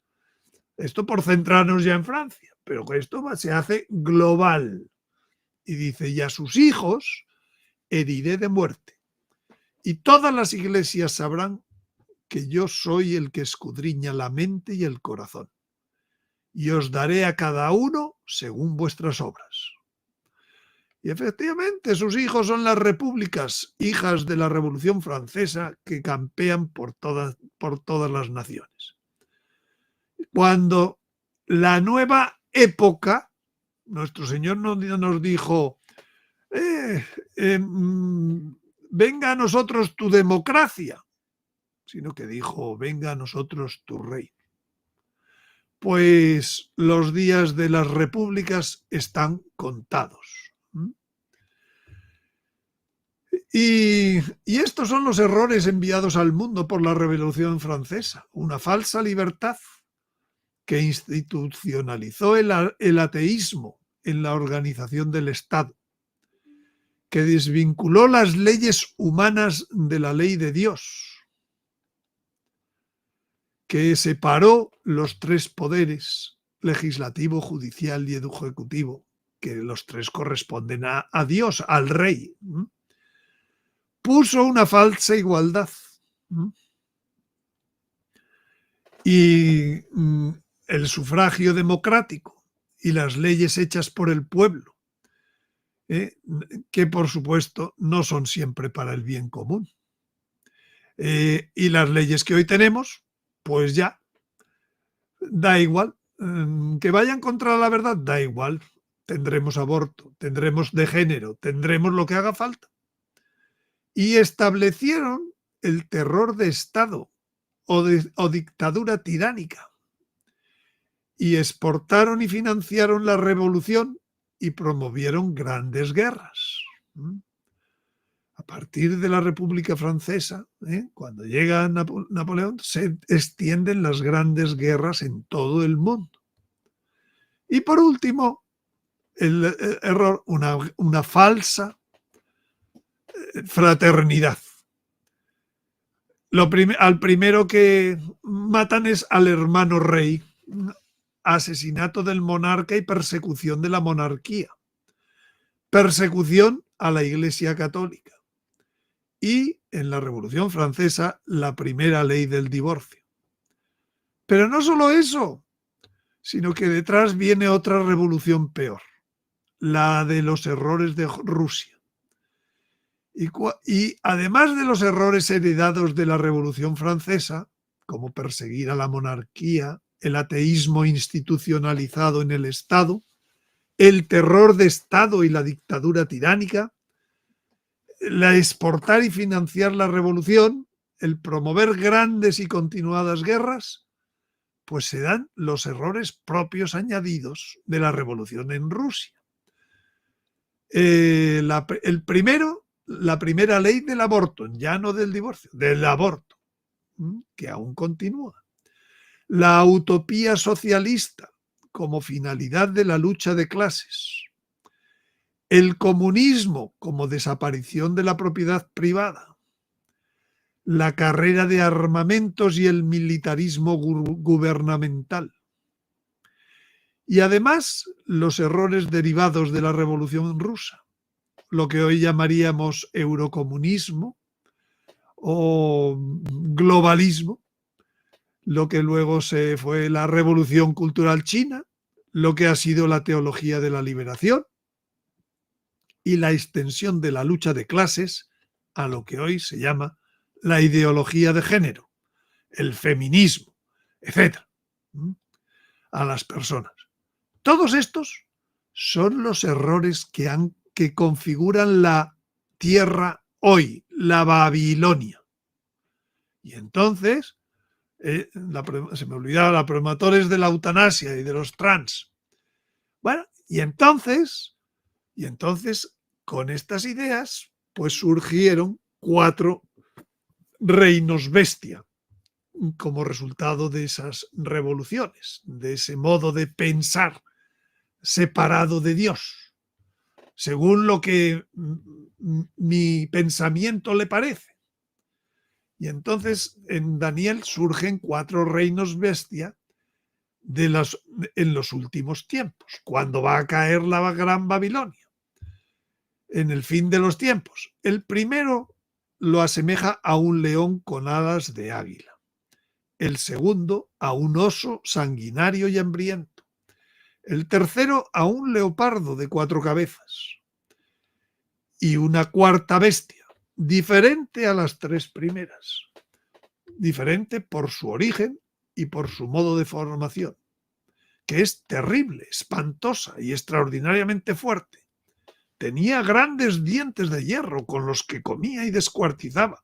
S2: Esto por centrarnos ya en Francia, pero esto se hace global. Y dice: y a sus hijos heriré de muerte. Y todas las iglesias sabrán que yo soy el que escudriña la mente y el corazón. Y os daré a cada uno según vuestras obras. Y efectivamente, sus hijos son las repúblicas, hijas de la Revolución Francesa, que campean por todas las naciones. Cuando la nueva época, nuestro Señor no nos dijo, venga a nosotros tu democracia, sino que dijo, venga a nosotros tu rey. Pues los días de las repúblicas están contados. Y estos son los errores enviados al mundo por la Revolución Francesa. Una falsa libertad que institucionalizó el ateísmo en la organización del Estado, que desvinculó las leyes humanas de la ley de Dios, que separó los tres poderes, legislativo, judicial y ejecutivo, que los tres corresponden a Dios, al rey. Puso una falsa igualdad. Y el sufragio democrático y las leyes hechas por el pueblo, que por supuesto no son siempre para el bien común. Y las leyes que hoy tenemos, pues ya, da igual. Que vayan contra la verdad, da igual. Tendremos aborto, tendremos de género, tendremos lo que haga falta. Y establecieron el terror de Estado o dictadura tiránica. Y exportaron y financiaron la revolución y promovieron grandes guerras. A partir de la República Francesa, cuando llega Napoleón, se extienden las grandes guerras en todo el mundo. Y por último, el error, una falsa fraternidad. Al primero que matan es al hermano rey. Asesinato del monarca y persecución de la monarquía. Persecución a la Iglesia Católica. Y en la Revolución Francesa, la primera ley del divorcio. Pero no solo eso, sino que detrás viene otra revolución peor, la de los errores de Rusia. Y además de los errores heredados de la Revolución Francesa, como perseguir a la monarquía, el ateísmo institucionalizado en el Estado, el terror de Estado y la dictadura tiránica, la exportar y financiar la revolución, el promover grandes y continuadas guerras, pues se dan los errores propios añadidos de la revolución en Rusia. El primero, la primera ley del aborto, ya no del divorcio, del aborto, que aún continúa. La utopía socialista como finalidad de la lucha de clases. El comunismo como desaparición de la propiedad privada. La carrera de armamentos y el militarismo gubernamental. Y además los errores derivados de la Revolución Rusa, lo que hoy llamaríamos eurocomunismo o globalismo, lo que luego se fue la Revolución Cultural China, lo que ha sido la teología de la liberación y la extensión de la lucha de clases a lo que hoy se llama la ideología de género, el feminismo, etc. A las personas. Todos estos son los errores que configuran la tierra hoy, la Babilonia. Y entonces, se me olvidaba, la promotores de la eutanasia y de los trans. Bueno, y entonces, con estas ideas, pues surgieron 4 reinos bestia como resultado de esas revoluciones, de ese modo de pensar separado de Dios, según lo que mi pensamiento le parece. Y entonces en Daniel surgen 4 reinos bestia en los últimos tiempos, cuando va a caer la gran Babilonia, en el fin de los tiempos. El primero lo asemeja a un león con alas de águila. El segundo a un oso sanguinario y hambriento. El tercero a un leopardo de 4 cabezas. Y una cuarta bestia, diferente a las 3 primeras. Diferente por su origen, y por su modo de formación, que es terrible, espantosa y extraordinariamente fuerte. Tenía grandes dientes de hierro con los que comía y descuartizaba,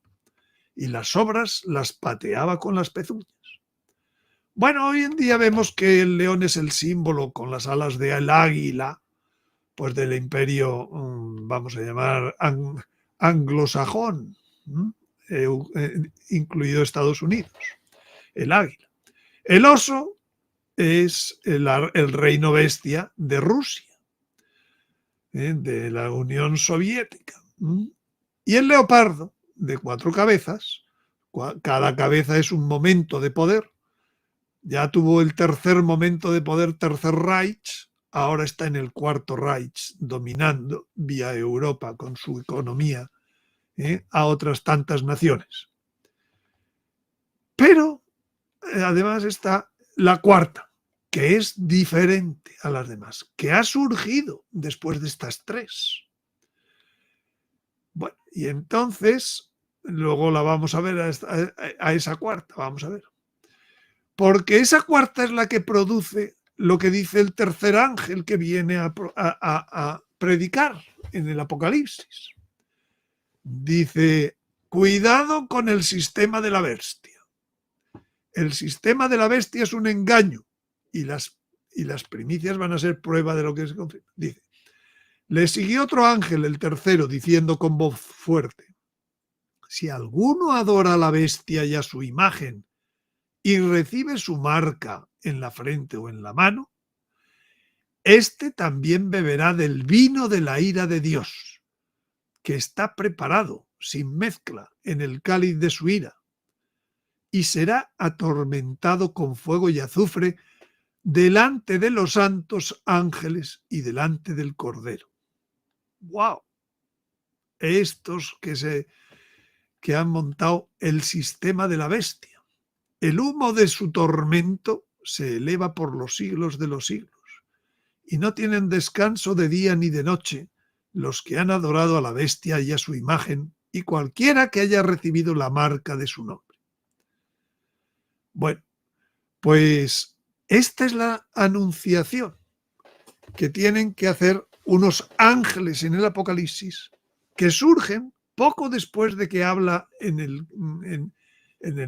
S2: y las sobras las pateaba con las pezuñas. Bueno, hoy en día vemos que el león es el símbolo con las alas del águila, pues del imperio, vamos a llamar, anglosajón, incluido Estados Unidos, el águila. El oso es el reino bestia de Rusia, de la Unión Soviética. Y el leopardo, de 4 cabezas, cada cabeza es un momento de poder. Ya tuvo el tercer momento de poder, Tercer Reich, ahora está en el Cuarto Reich, dominando vía Europa con su economía a otras tantas naciones. Pero además está la cuarta, que es diferente a las demás, que ha surgido después de estas 3. Bueno, y entonces, luego la vamos a ver a esa cuarta, vamos a ver. Porque esa cuarta es la que produce lo que dice el tercer ángel que viene a predicar en el Apocalipsis. Dice, cuidado con el sistema de la bestia. El sistema de la bestia es un engaño y las primicias van a ser prueba de lo que se confirma. Dice, le siguió otro ángel, el tercero, diciendo con voz fuerte, si alguno adora a la bestia y a su imagen y recibe su marca en la frente o en la mano, este también beberá del vino de la ira de Dios, que está preparado sin mezcla en el cáliz de su ira, y será atormentado con fuego y azufre delante de los santos ángeles y delante del Cordero. ¡Wow! Estos que han montado el sistema de la bestia. El humo de su tormento se eleva por los siglos de los siglos, y no tienen descanso de día ni de noche los que han adorado a la bestia y a su imagen, y cualquiera que haya recibido la marca de su nombre. Bueno, pues esta es la anunciación que tienen que hacer unos ángeles en el Apocalipsis, que surgen poco después de que habla en el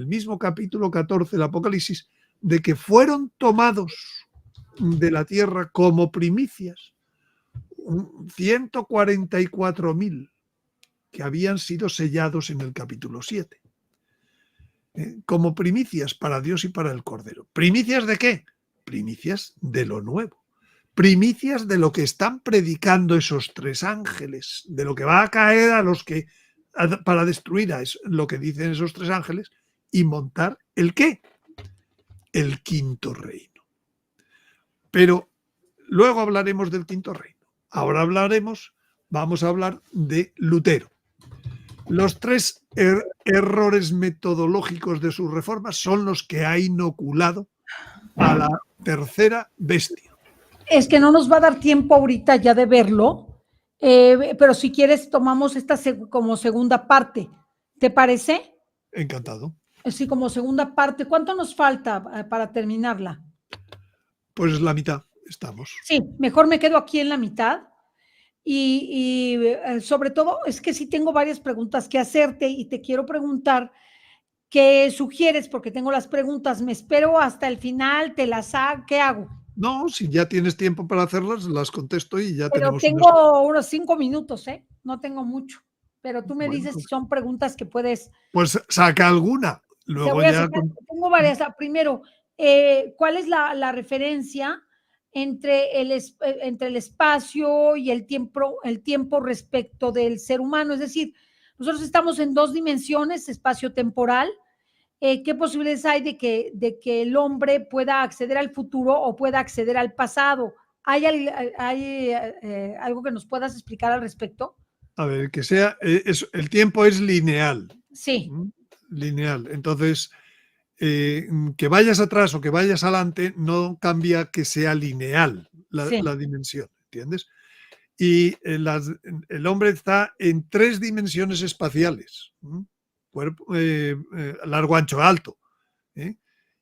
S2: mismo capítulo 14 del Apocalipsis, de que fueron tomados de la tierra como primicias 144.000 que habían sido sellados en el capítulo 7. Como primicias para Dios y para el Cordero. ¿Primicias de qué? Primicias de lo nuevo. Primicias de lo que están predicando esos 3 ángeles, de lo que va a caer a los que, para destruir a lo que dicen esos 3 ángeles, y montar ¿el qué? El quinto reino. Pero luego hablaremos del quinto reino. Ahora vamos a hablar de Lutero. Los 3 errores metodológicos de sus reformas son los que ha inoculado a la tercera bestia.
S1: Es que no nos va a dar tiempo ahorita ya de verlo, pero si quieres tomamos esta como segunda parte. ¿Te parece?
S2: Encantado.
S1: Sí, como segunda parte. ¿Cuánto nos falta para terminarla?
S2: Pues la mitad estamos.
S1: Sí, mejor me quedo aquí en la mitad. Y sobre todo es que sí tengo varias preguntas que hacerte y te quiero preguntar qué sugieres, porque tengo las preguntas. ¿Me espero hasta el final? ¿Te las hago? ¿Qué hago?
S2: No, si ya tienes tiempo para hacerlas, las contesto y ya
S1: pero
S2: tenemos.
S1: tengo unos 5 minutos, no tengo mucho. Pero tú me dices si son preguntas que puedes.
S2: Pues saca alguna. Luego ya.
S1: Tengo varias. Primero, ¿cuál es la referencia entre el espacio y el tiempo respecto del ser humano? Es decir, nosotros estamos en 2 dimensiones, espacio-temporal. ¿Qué posibilidades hay de que el hombre pueda acceder al futuro o pueda acceder al pasado? ¿Hay algo que nos puedas explicar al respecto?
S2: A ver, que sea, el tiempo es lineal.
S1: Sí.
S2: Lineal. Entonces, que vayas atrás o que vayas adelante no cambia que sea lineal la dimensión, ¿entiendes? Y el hombre está en 3 dimensiones espaciales, cuerpo, largo, ancho, alto,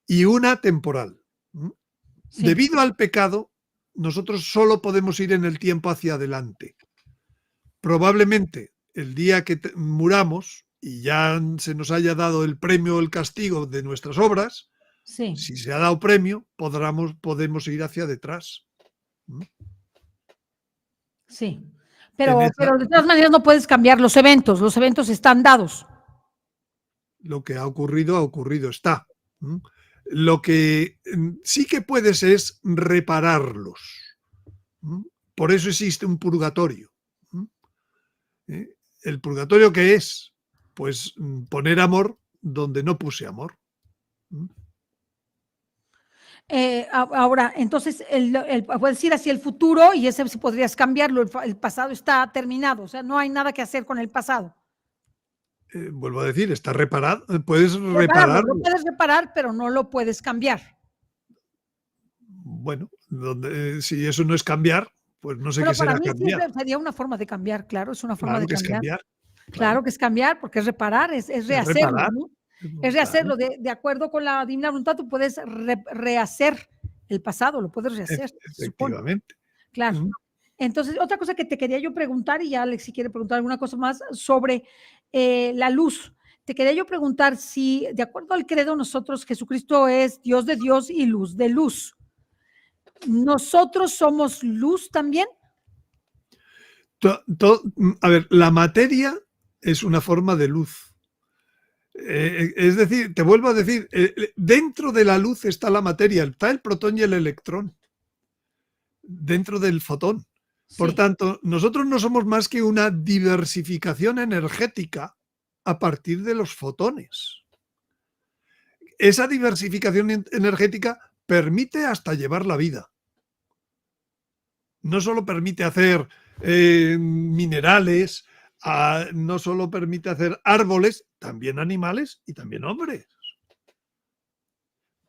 S2: y una temporal.
S1: Sí.
S2: Debido al pecado, nosotros solo podemos ir en el tiempo hacia adelante. Probablemente el día que muramos y ya se nos haya dado el premio o el castigo de nuestras obras,
S1: Sí.
S2: si se ha dado premio, podemos ir hacia detrás.
S1: Sí.
S2: En
S1: Pero
S2: esa-
S1: de todas maneras no puedes cambiar los eventos están dados.
S2: Lo que ha ocurrido está. Lo que sí que puedes es repararlos. Por eso existe un purgatorio. ¿El purgatorio qué es? Pues poner amor donde no puse amor.
S1: Ahora, entonces, puedes decir hacia el futuro y ese sí podrías cambiarlo. El pasado está terminado, o sea, no hay nada que hacer con el pasado.
S2: Vuelvo a decir, está reparado, puedes
S1: Repararlo,
S2: repararlo.
S1: lo puedes reparar, pero no lo puedes cambiar.
S2: Bueno, si eso no es cambiar, pues no sé
S1: Bueno,
S2: qué
S1: para
S2: será
S1: mí sí
S2: cambiar.
S1: sería una forma de cambiar, claro, es una forma
S2: Claro
S1: de
S2: que es
S1: cambiar.
S2: cambiar.
S1: Claro que es cambiar, porque es reparar, es
S2: Es
S1: rehacerlo,
S2: reparar.
S1: ¿no? Es rehacerlo, de acuerdo con la divina voluntad, tú puedes rehacer el pasado, lo puedes rehacer, se supone.
S2: Efectivamente.
S1: Claro. Entonces, otra cosa que te quería yo preguntar, y ya Alex, si quiere preguntar alguna cosa más sobre la luz. Te quería yo preguntar si, de acuerdo al credo, nosotros, Jesucristo es Dios de Dios y luz de luz. ¿Nosotros somos luz también?
S2: A ver, la materia es una forma de luz. Es decir, te vuelvo a decir, dentro de la luz está la materia, está el protón y el electrón, dentro del fotón. Por
S1: Sí.
S2: tanto, nosotros no somos más que una diversificación energética a partir de los fotones. Esa diversificación energética permite hasta llevar la vida. No solo permite hacer minerales, no solo permite hacer árboles, también animales y también hombres.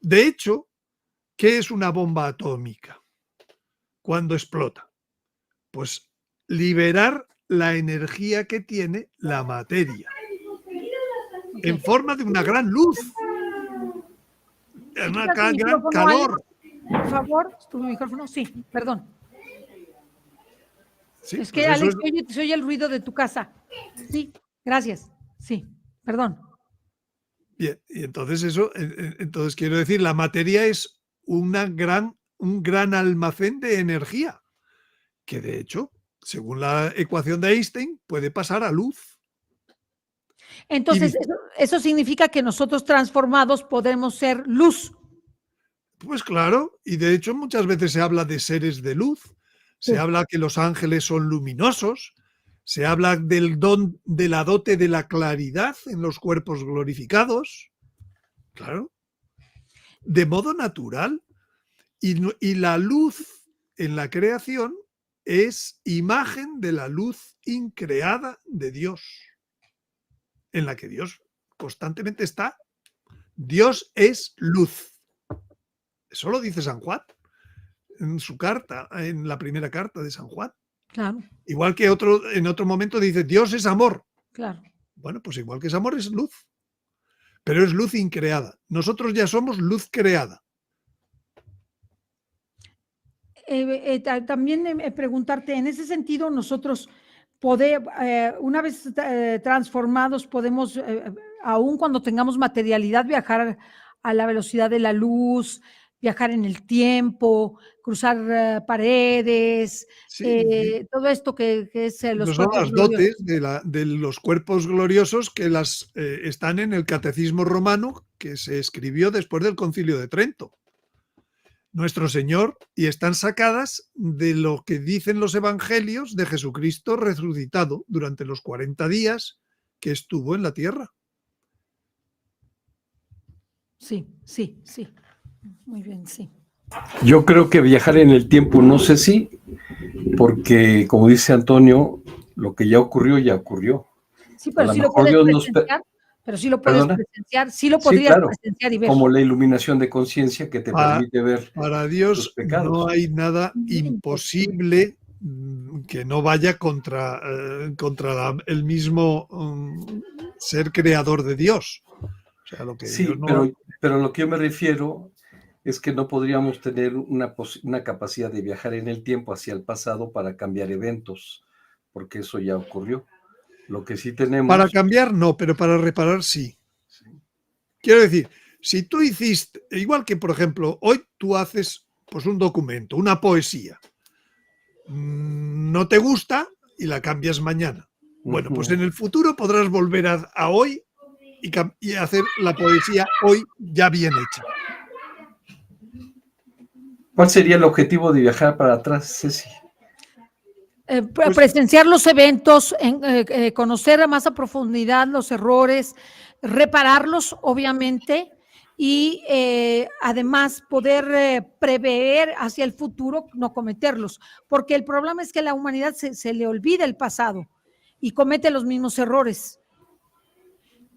S2: De hecho, ¿qué es una bomba atómica cuando explota? Pues liberar la energía que tiene la materia en forma de una gran luz,
S1: Si
S2: una
S1: quitas tu
S2: gran
S1: micrófono,
S2: calor.
S1: Alex, por favor, tu micrófono, sí, perdón.
S2: Sí,
S1: Es que,
S2: pues eso
S1: Alex,
S2: es.
S1: se oye el ruido de tu casa. Sí, gracias. Sí, perdón.
S2: Bien, y entonces entonces quiero decir, la materia es un gran almacén de energía, que de hecho, según la ecuación de Einstein, puede pasar a luz.
S1: Entonces, eso significa que nosotros transformados podemos ser luz.
S2: Pues claro, y de hecho muchas veces se habla de seres de luz, se habla que los ángeles son luminosos, se habla del don de la dote de la claridad en los cuerpos glorificados, claro, de modo natural. Y la luz en la creación es imagen de la luz increada de Dios, en la que Dios constantemente está. Dios es luz. Eso lo dice San Juan en su carta, en la primera carta de San Juan.
S1: Claro.
S2: Igual que en otro momento dice, Dios es amor.
S1: Claro.
S2: Bueno, pues igual que es amor, es luz. Pero es luz increada. Nosotros ya somos luz creada.
S1: También preguntarte, en ese sentido, nosotros una vez transformados, podemos, aun cuando tengamos materialidad, viajar a la velocidad de la luz, viajar en el tiempo, cruzar paredes,
S2: Sí,
S1: todo esto que es los
S2: no son
S1: cuerpos
S2: las
S1: gloriosos.
S2: dotes de los cuerpos gloriosos que están en el Catecismo Romano que se escribió después del Concilio de Trento. Nuestro Señor, y están sacadas de lo que dicen los evangelios de Jesucristo resucitado durante los 40 días que estuvo en la tierra.
S1: Sí, sí, sí. Muy bien, sí.
S3: Yo creo que viajar en el tiempo, no sé si, porque como dice Antonio, lo que ya ocurrió.
S1: Sí, pero
S3: A lo
S1: sí lo
S3: mejor
S1: puedes
S3: Dios
S1: presenciar, pero sí lo puedes
S3: ¿Perdona?
S1: presenciar, sí lo
S3: Sí,
S1: podrías
S3: claro,
S1: presenciar y ver.
S3: como la iluminación de conciencia que te permite ver
S2: Para
S3: tus
S2: Dios
S3: pecados.
S2: no hay nada imposible que no vaya contra el mismo ser creador de Dios. O sea, lo que
S3: Sí,
S2: Dios no
S3: pero Pero lo que yo me refiero es que no podríamos tener una capacidad de viajar en el tiempo hacia el pasado para cambiar eventos, porque eso ya ocurrió. Lo que sí tenemos...
S2: Para cambiar no, pero para reparar sí.
S3: Sí.
S2: Quiero decir, si tú hiciste, igual que por ejemplo, hoy tú haces pues un documento, una poesía, no te gusta y la cambias mañana. Bueno, pues en el futuro podrás volver a hoy y hacer la poesía hoy ya bien hecha.
S3: ¿Cuál sería el objetivo de viajar para atrás, Ceci?
S2: Pues-
S1: Presenciar los eventos, conocer más a profundidad los errores, repararlos, obviamente, y además poder prever hacia el futuro, no cometerlos, porque el problema es que a la humanidad se le olvida el pasado y comete los mismos errores.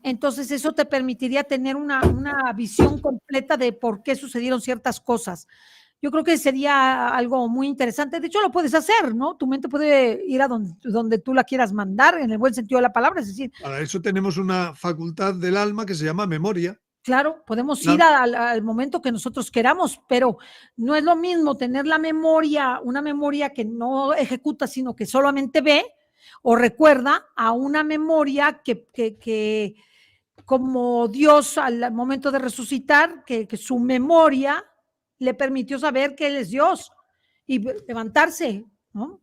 S1: Entonces eso te permitiría tener una visión completa de por qué sucedieron ciertas cosas. Yo creo que sería algo muy interesante. De hecho, lo puedes hacer, ¿no? Tu mente puede ir a donde tú la quieras mandar, en el buen sentido de la palabra. Es decir,
S2: Para eso tenemos una facultad del alma que se llama memoria.
S1: claro, podemos
S2: Claro.
S1: ir al momento que nosotros queramos, pero no es lo mismo tener la memoria, una memoria que no ejecuta, sino que solamente ve o recuerda, a una memoria que como Dios al momento de resucitar, que su memoria le permitió saber que Él es Dios y levantarse, ¿no?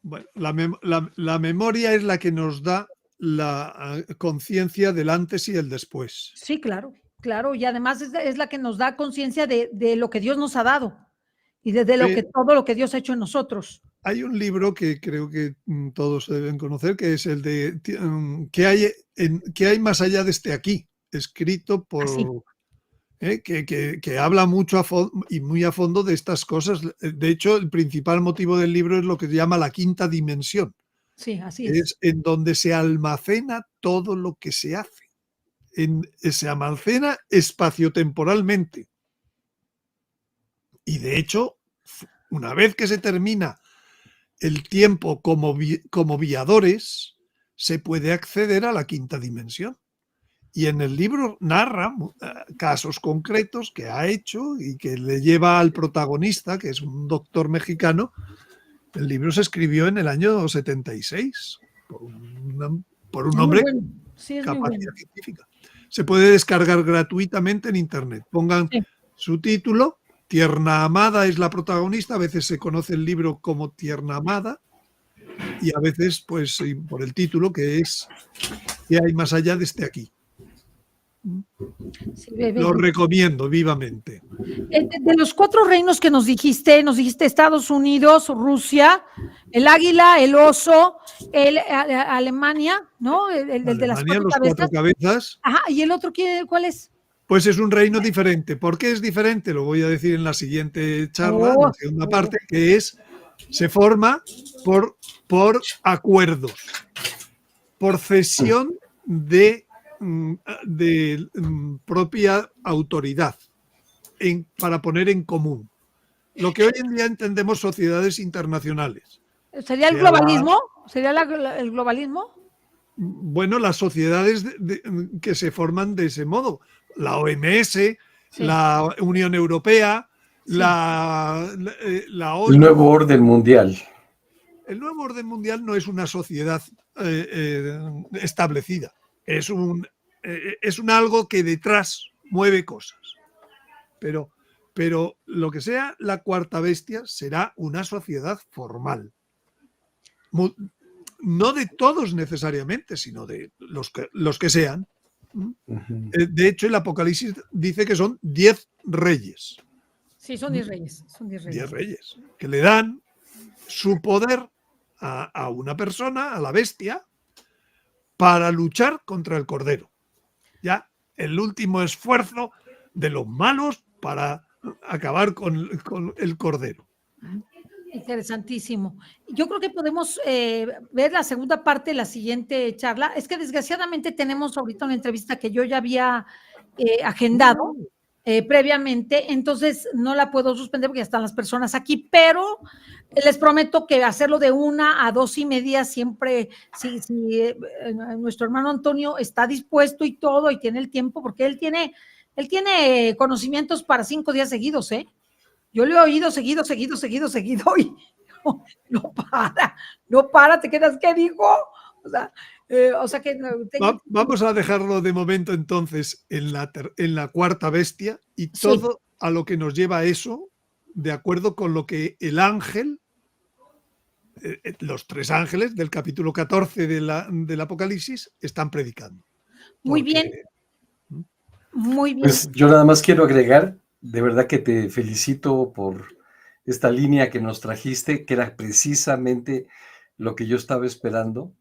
S2: Bueno, la memoria es la que nos da la conciencia del antes y el después.
S1: Sí, claro, claro, y además es la que nos da conciencia de lo que Dios nos ha dado y de todo lo que Dios ha hecho en nosotros.
S2: Hay un libro que creo que todos deben conocer, que es el de ¿qué hay más allá de este aquí? Escrito por...
S1: Así.
S2: Que habla mucho y muy a fondo de estas cosas. De hecho, el principal motivo del libro es lo que se llama la quinta dimensión.
S1: Sí, así
S2: Es en donde se almacena todo lo que se hace. Se almacena espaciotemporalmente. Y de hecho, una vez que se termina el tiempo como viadores, se puede acceder a la quinta dimensión. Y en el libro narra casos concretos que ha hecho y que le lleva al protagonista, que es un doctor mexicano. El libro se escribió en el año 76 por un hombre con capacidad científica. Se puede descargar gratuitamente en internet. Pongan su título, Tierna Amada es la protagonista. A veces se conoce el libro como Tierna Amada y a veces pues por el título, que es ¿qué hay más allá de este aquí?
S1: Sí,
S2: lo recomiendo vivamente.
S1: De los 4 reinos que nos dijiste Estados Unidos, Rusia, el águila, el oso, Alemania, ¿no? El de las 4 cabezas.
S2: 4 cabezas.
S1: Ajá, ¿y el otro cuál es?
S2: Pues es un reino diferente. ¿Por qué es diferente? Lo voy a decir en la siguiente charla, en la segunda parte, que se forma por acuerdos, por cesión de propia autoridad para poner en común lo que hoy en día entendemos sociedades internacionales.
S1: ¿Sería el globalismo? ¿Sería el globalismo?
S2: Bueno, las sociedades que se forman de ese modo, la OMS, la Unión Europea, la ONU.
S3: El nuevo orden mundial.
S2: El nuevo orden mundial no es una sociedad establecida. Es un algo que detrás mueve cosas. Pero lo que sea la cuarta bestia será una sociedad formal. No de todos necesariamente, sino de los que sean. De hecho, el Apocalipsis dice que son 10 reyes.
S1: Sí, son 10 reyes. Son 10 reyes.
S2: 10 reyes, que le dan su poder a una persona, a la bestia, para luchar contra el Cordero. Ya el último esfuerzo de los malos para acabar con el Cordero.
S1: Interesantísimo. Yo creo que podemos ver la segunda parte de la siguiente charla. Es que desgraciadamente tenemos ahorita una entrevista que yo ya había agendado. previamente, entonces no la puedo suspender porque ya están las personas aquí, pero les prometo que hacerlo de 1 a 2:30 siempre, si nuestro hermano Antonio está dispuesto y todo y tiene el tiempo, porque él tiene conocimientos para 5 días seguidos, ¿eh? Yo lo he oído seguido y no para, te quedas, ¿qué dijo? O sea que
S2: vamos a dejarlo de momento entonces en la cuarta bestia y todo a lo que nos lleva a eso, de acuerdo con lo que el ángel, los 3 ángeles del capítulo 14 del Apocalipsis están predicando.
S1: Muy bien. Muy bien.
S3: Pues yo nada más quiero agregar, de verdad que te felicito por esta línea que nos trajiste, que era precisamente lo que yo estaba esperando,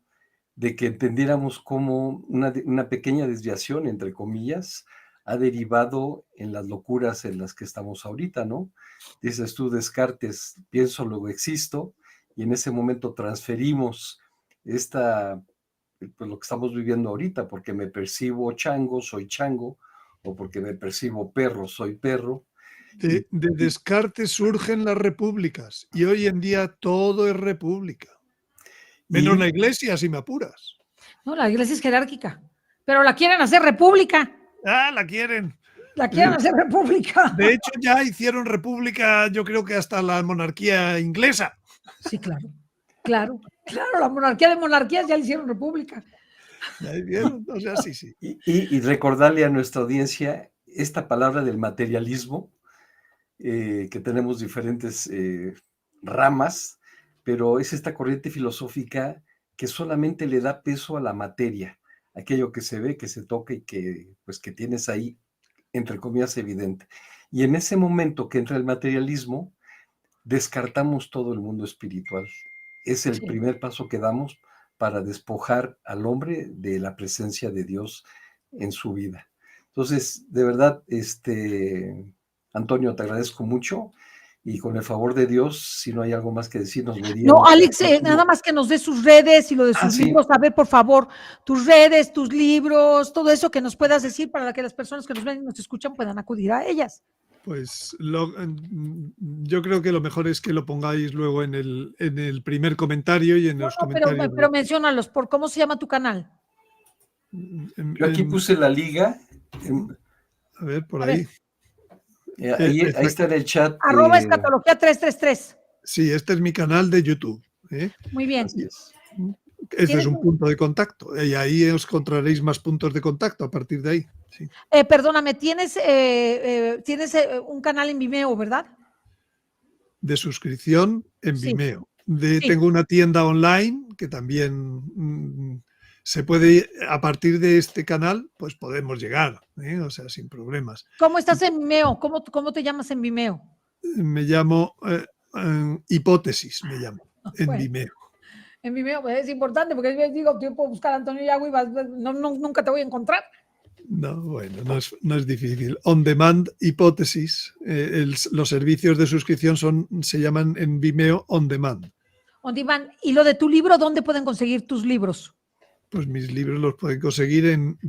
S3: de que entendiéramos cómo una pequeña desviación, entre comillas, ha derivado en las locuras en las que estamos ahorita, ¿no? Dices tú, Descartes, pienso, luego existo, y en ese momento transferimos pues lo que estamos viviendo ahorita, porque me percibo chango, soy chango, o porque me percibo perro, soy perro.
S2: De Descartes surgen las repúblicas, y hoy en día todo es república. Menos la iglesia, si me apuras.
S1: No, la iglesia es jerárquica, pero la quieren hacer república.
S2: Ah, la quieren.
S1: La quieren hacer república.
S2: De hecho, ya hicieron república, yo creo que hasta la monarquía inglesa.
S1: Sí, claro, la monarquía de monarquías ya le hicieron república.
S2: ¿Ya vieron? O sea, sí.
S3: Y recordarle a nuestra audiencia esta palabra del materialismo, que tenemos diferentes ramas, pero es esta corriente filosófica que solamente le da peso a la materia, aquello que se ve, que se toca y que tienes ahí, entre comillas, evidente. Y en ese momento que entra el materialismo, descartamos todo el mundo espiritual. Es el primer paso que damos para despojar al hombre de la presencia de Dios en su vida. Entonces, de verdad, Antonio, te agradezco mucho. Y con el favor de Dios, si no hay algo más que decir, nos veríamos.
S1: No, Alex, nada más que nos dé sus redes y lo de sus libros. A ver, por favor, tus redes, tus libros, todo eso que nos puedas decir para que las personas que nos ven y nos escuchan puedan acudir a ellas.
S2: Pues yo creo que lo mejor es que lo pongáis luego en el primer comentario y en los comentarios.
S1: Pero menciónalos, ¿cómo se llama tu canal?
S3: Yo aquí puse la liga.
S2: A ver, por ahí.
S3: Ahí está en el chat.
S1: @escatología 333.
S2: Sí, este es mi canal de YouTube.
S1: Muy bien.
S2: Este es un punto de contacto y ahí os encontraréis más puntos de contacto a partir de ahí. Sí.
S1: Perdóname, tienes un canal en Vimeo, ¿verdad?
S2: De suscripción en Vimeo. Tengo una tienda online que también se puede, a partir de este canal, pues podemos llegar, o sea, sin problemas.
S1: ¿Cómo estás en Vimeo? ¿Cómo te llamas en Vimeo?
S2: Me llamo Hipótesis, en Vimeo.
S1: En Vimeo, pues es importante porque digo, yo puedo buscar a Antonio Yagüe y nunca te voy a encontrar.
S2: No, bueno, no es difícil. On Demand Hipótesis, los servicios de suscripción se llaman en Vimeo On Demand.
S1: On Demand. ¿Y lo de tu libro, dónde pueden conseguir tus libros?
S2: Pues mis libros los pueden conseguir en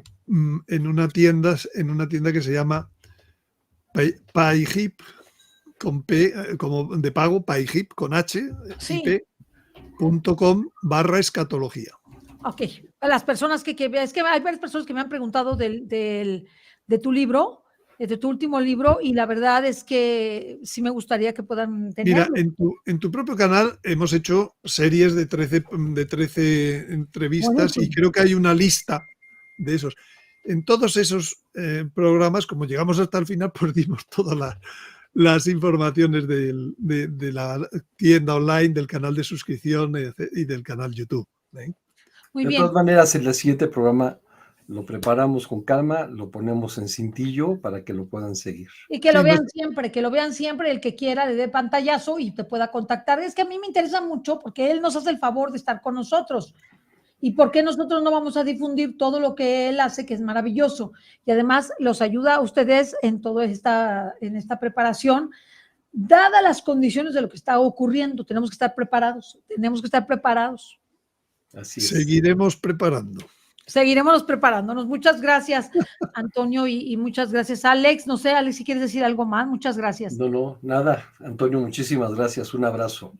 S2: una tienda que se llama PayHip, con P, como de pago, PayHip, con H, ip.com/escatología.
S1: Ok, las personas es que hay varias personas que me han preguntado de tu libro, de tu último libro, y la verdad es que sí me gustaría que puedan tenerlo.
S2: Mira, en tu propio canal hemos hecho series de 13 entrevistas y creo que hay una lista de esos. En todos esos programas, como llegamos hasta el final, pues dimos todas las informaciones de la tienda online, del canal de suscripción y del canal YouTube.
S1: Muy
S3: bien. De todas maneras, en el siguiente programa lo preparamos con calma, lo ponemos en cintillo para que lo puedan seguir.
S1: Y que lo vean siempre, el que quiera le dé pantallazo y te pueda contactar. Es que a mí me interesa mucho porque él nos hace el favor de estar con nosotros. ¿Y por qué nosotros no vamos a difundir todo lo que él hace, que es maravilloso? Y además los ayuda a ustedes en toda esta preparación. Dadas las condiciones de lo que está ocurriendo, tenemos que estar preparados.
S2: Así es. Seguiremos preparando.
S1: Seguiremos preparándonos. Muchas gracias, Antonio, y muchas gracias, Alex. No sé, Alex, si quieres decir algo más. Muchas gracias.
S3: No, nada. Antonio, muchísimas gracias. Un abrazo.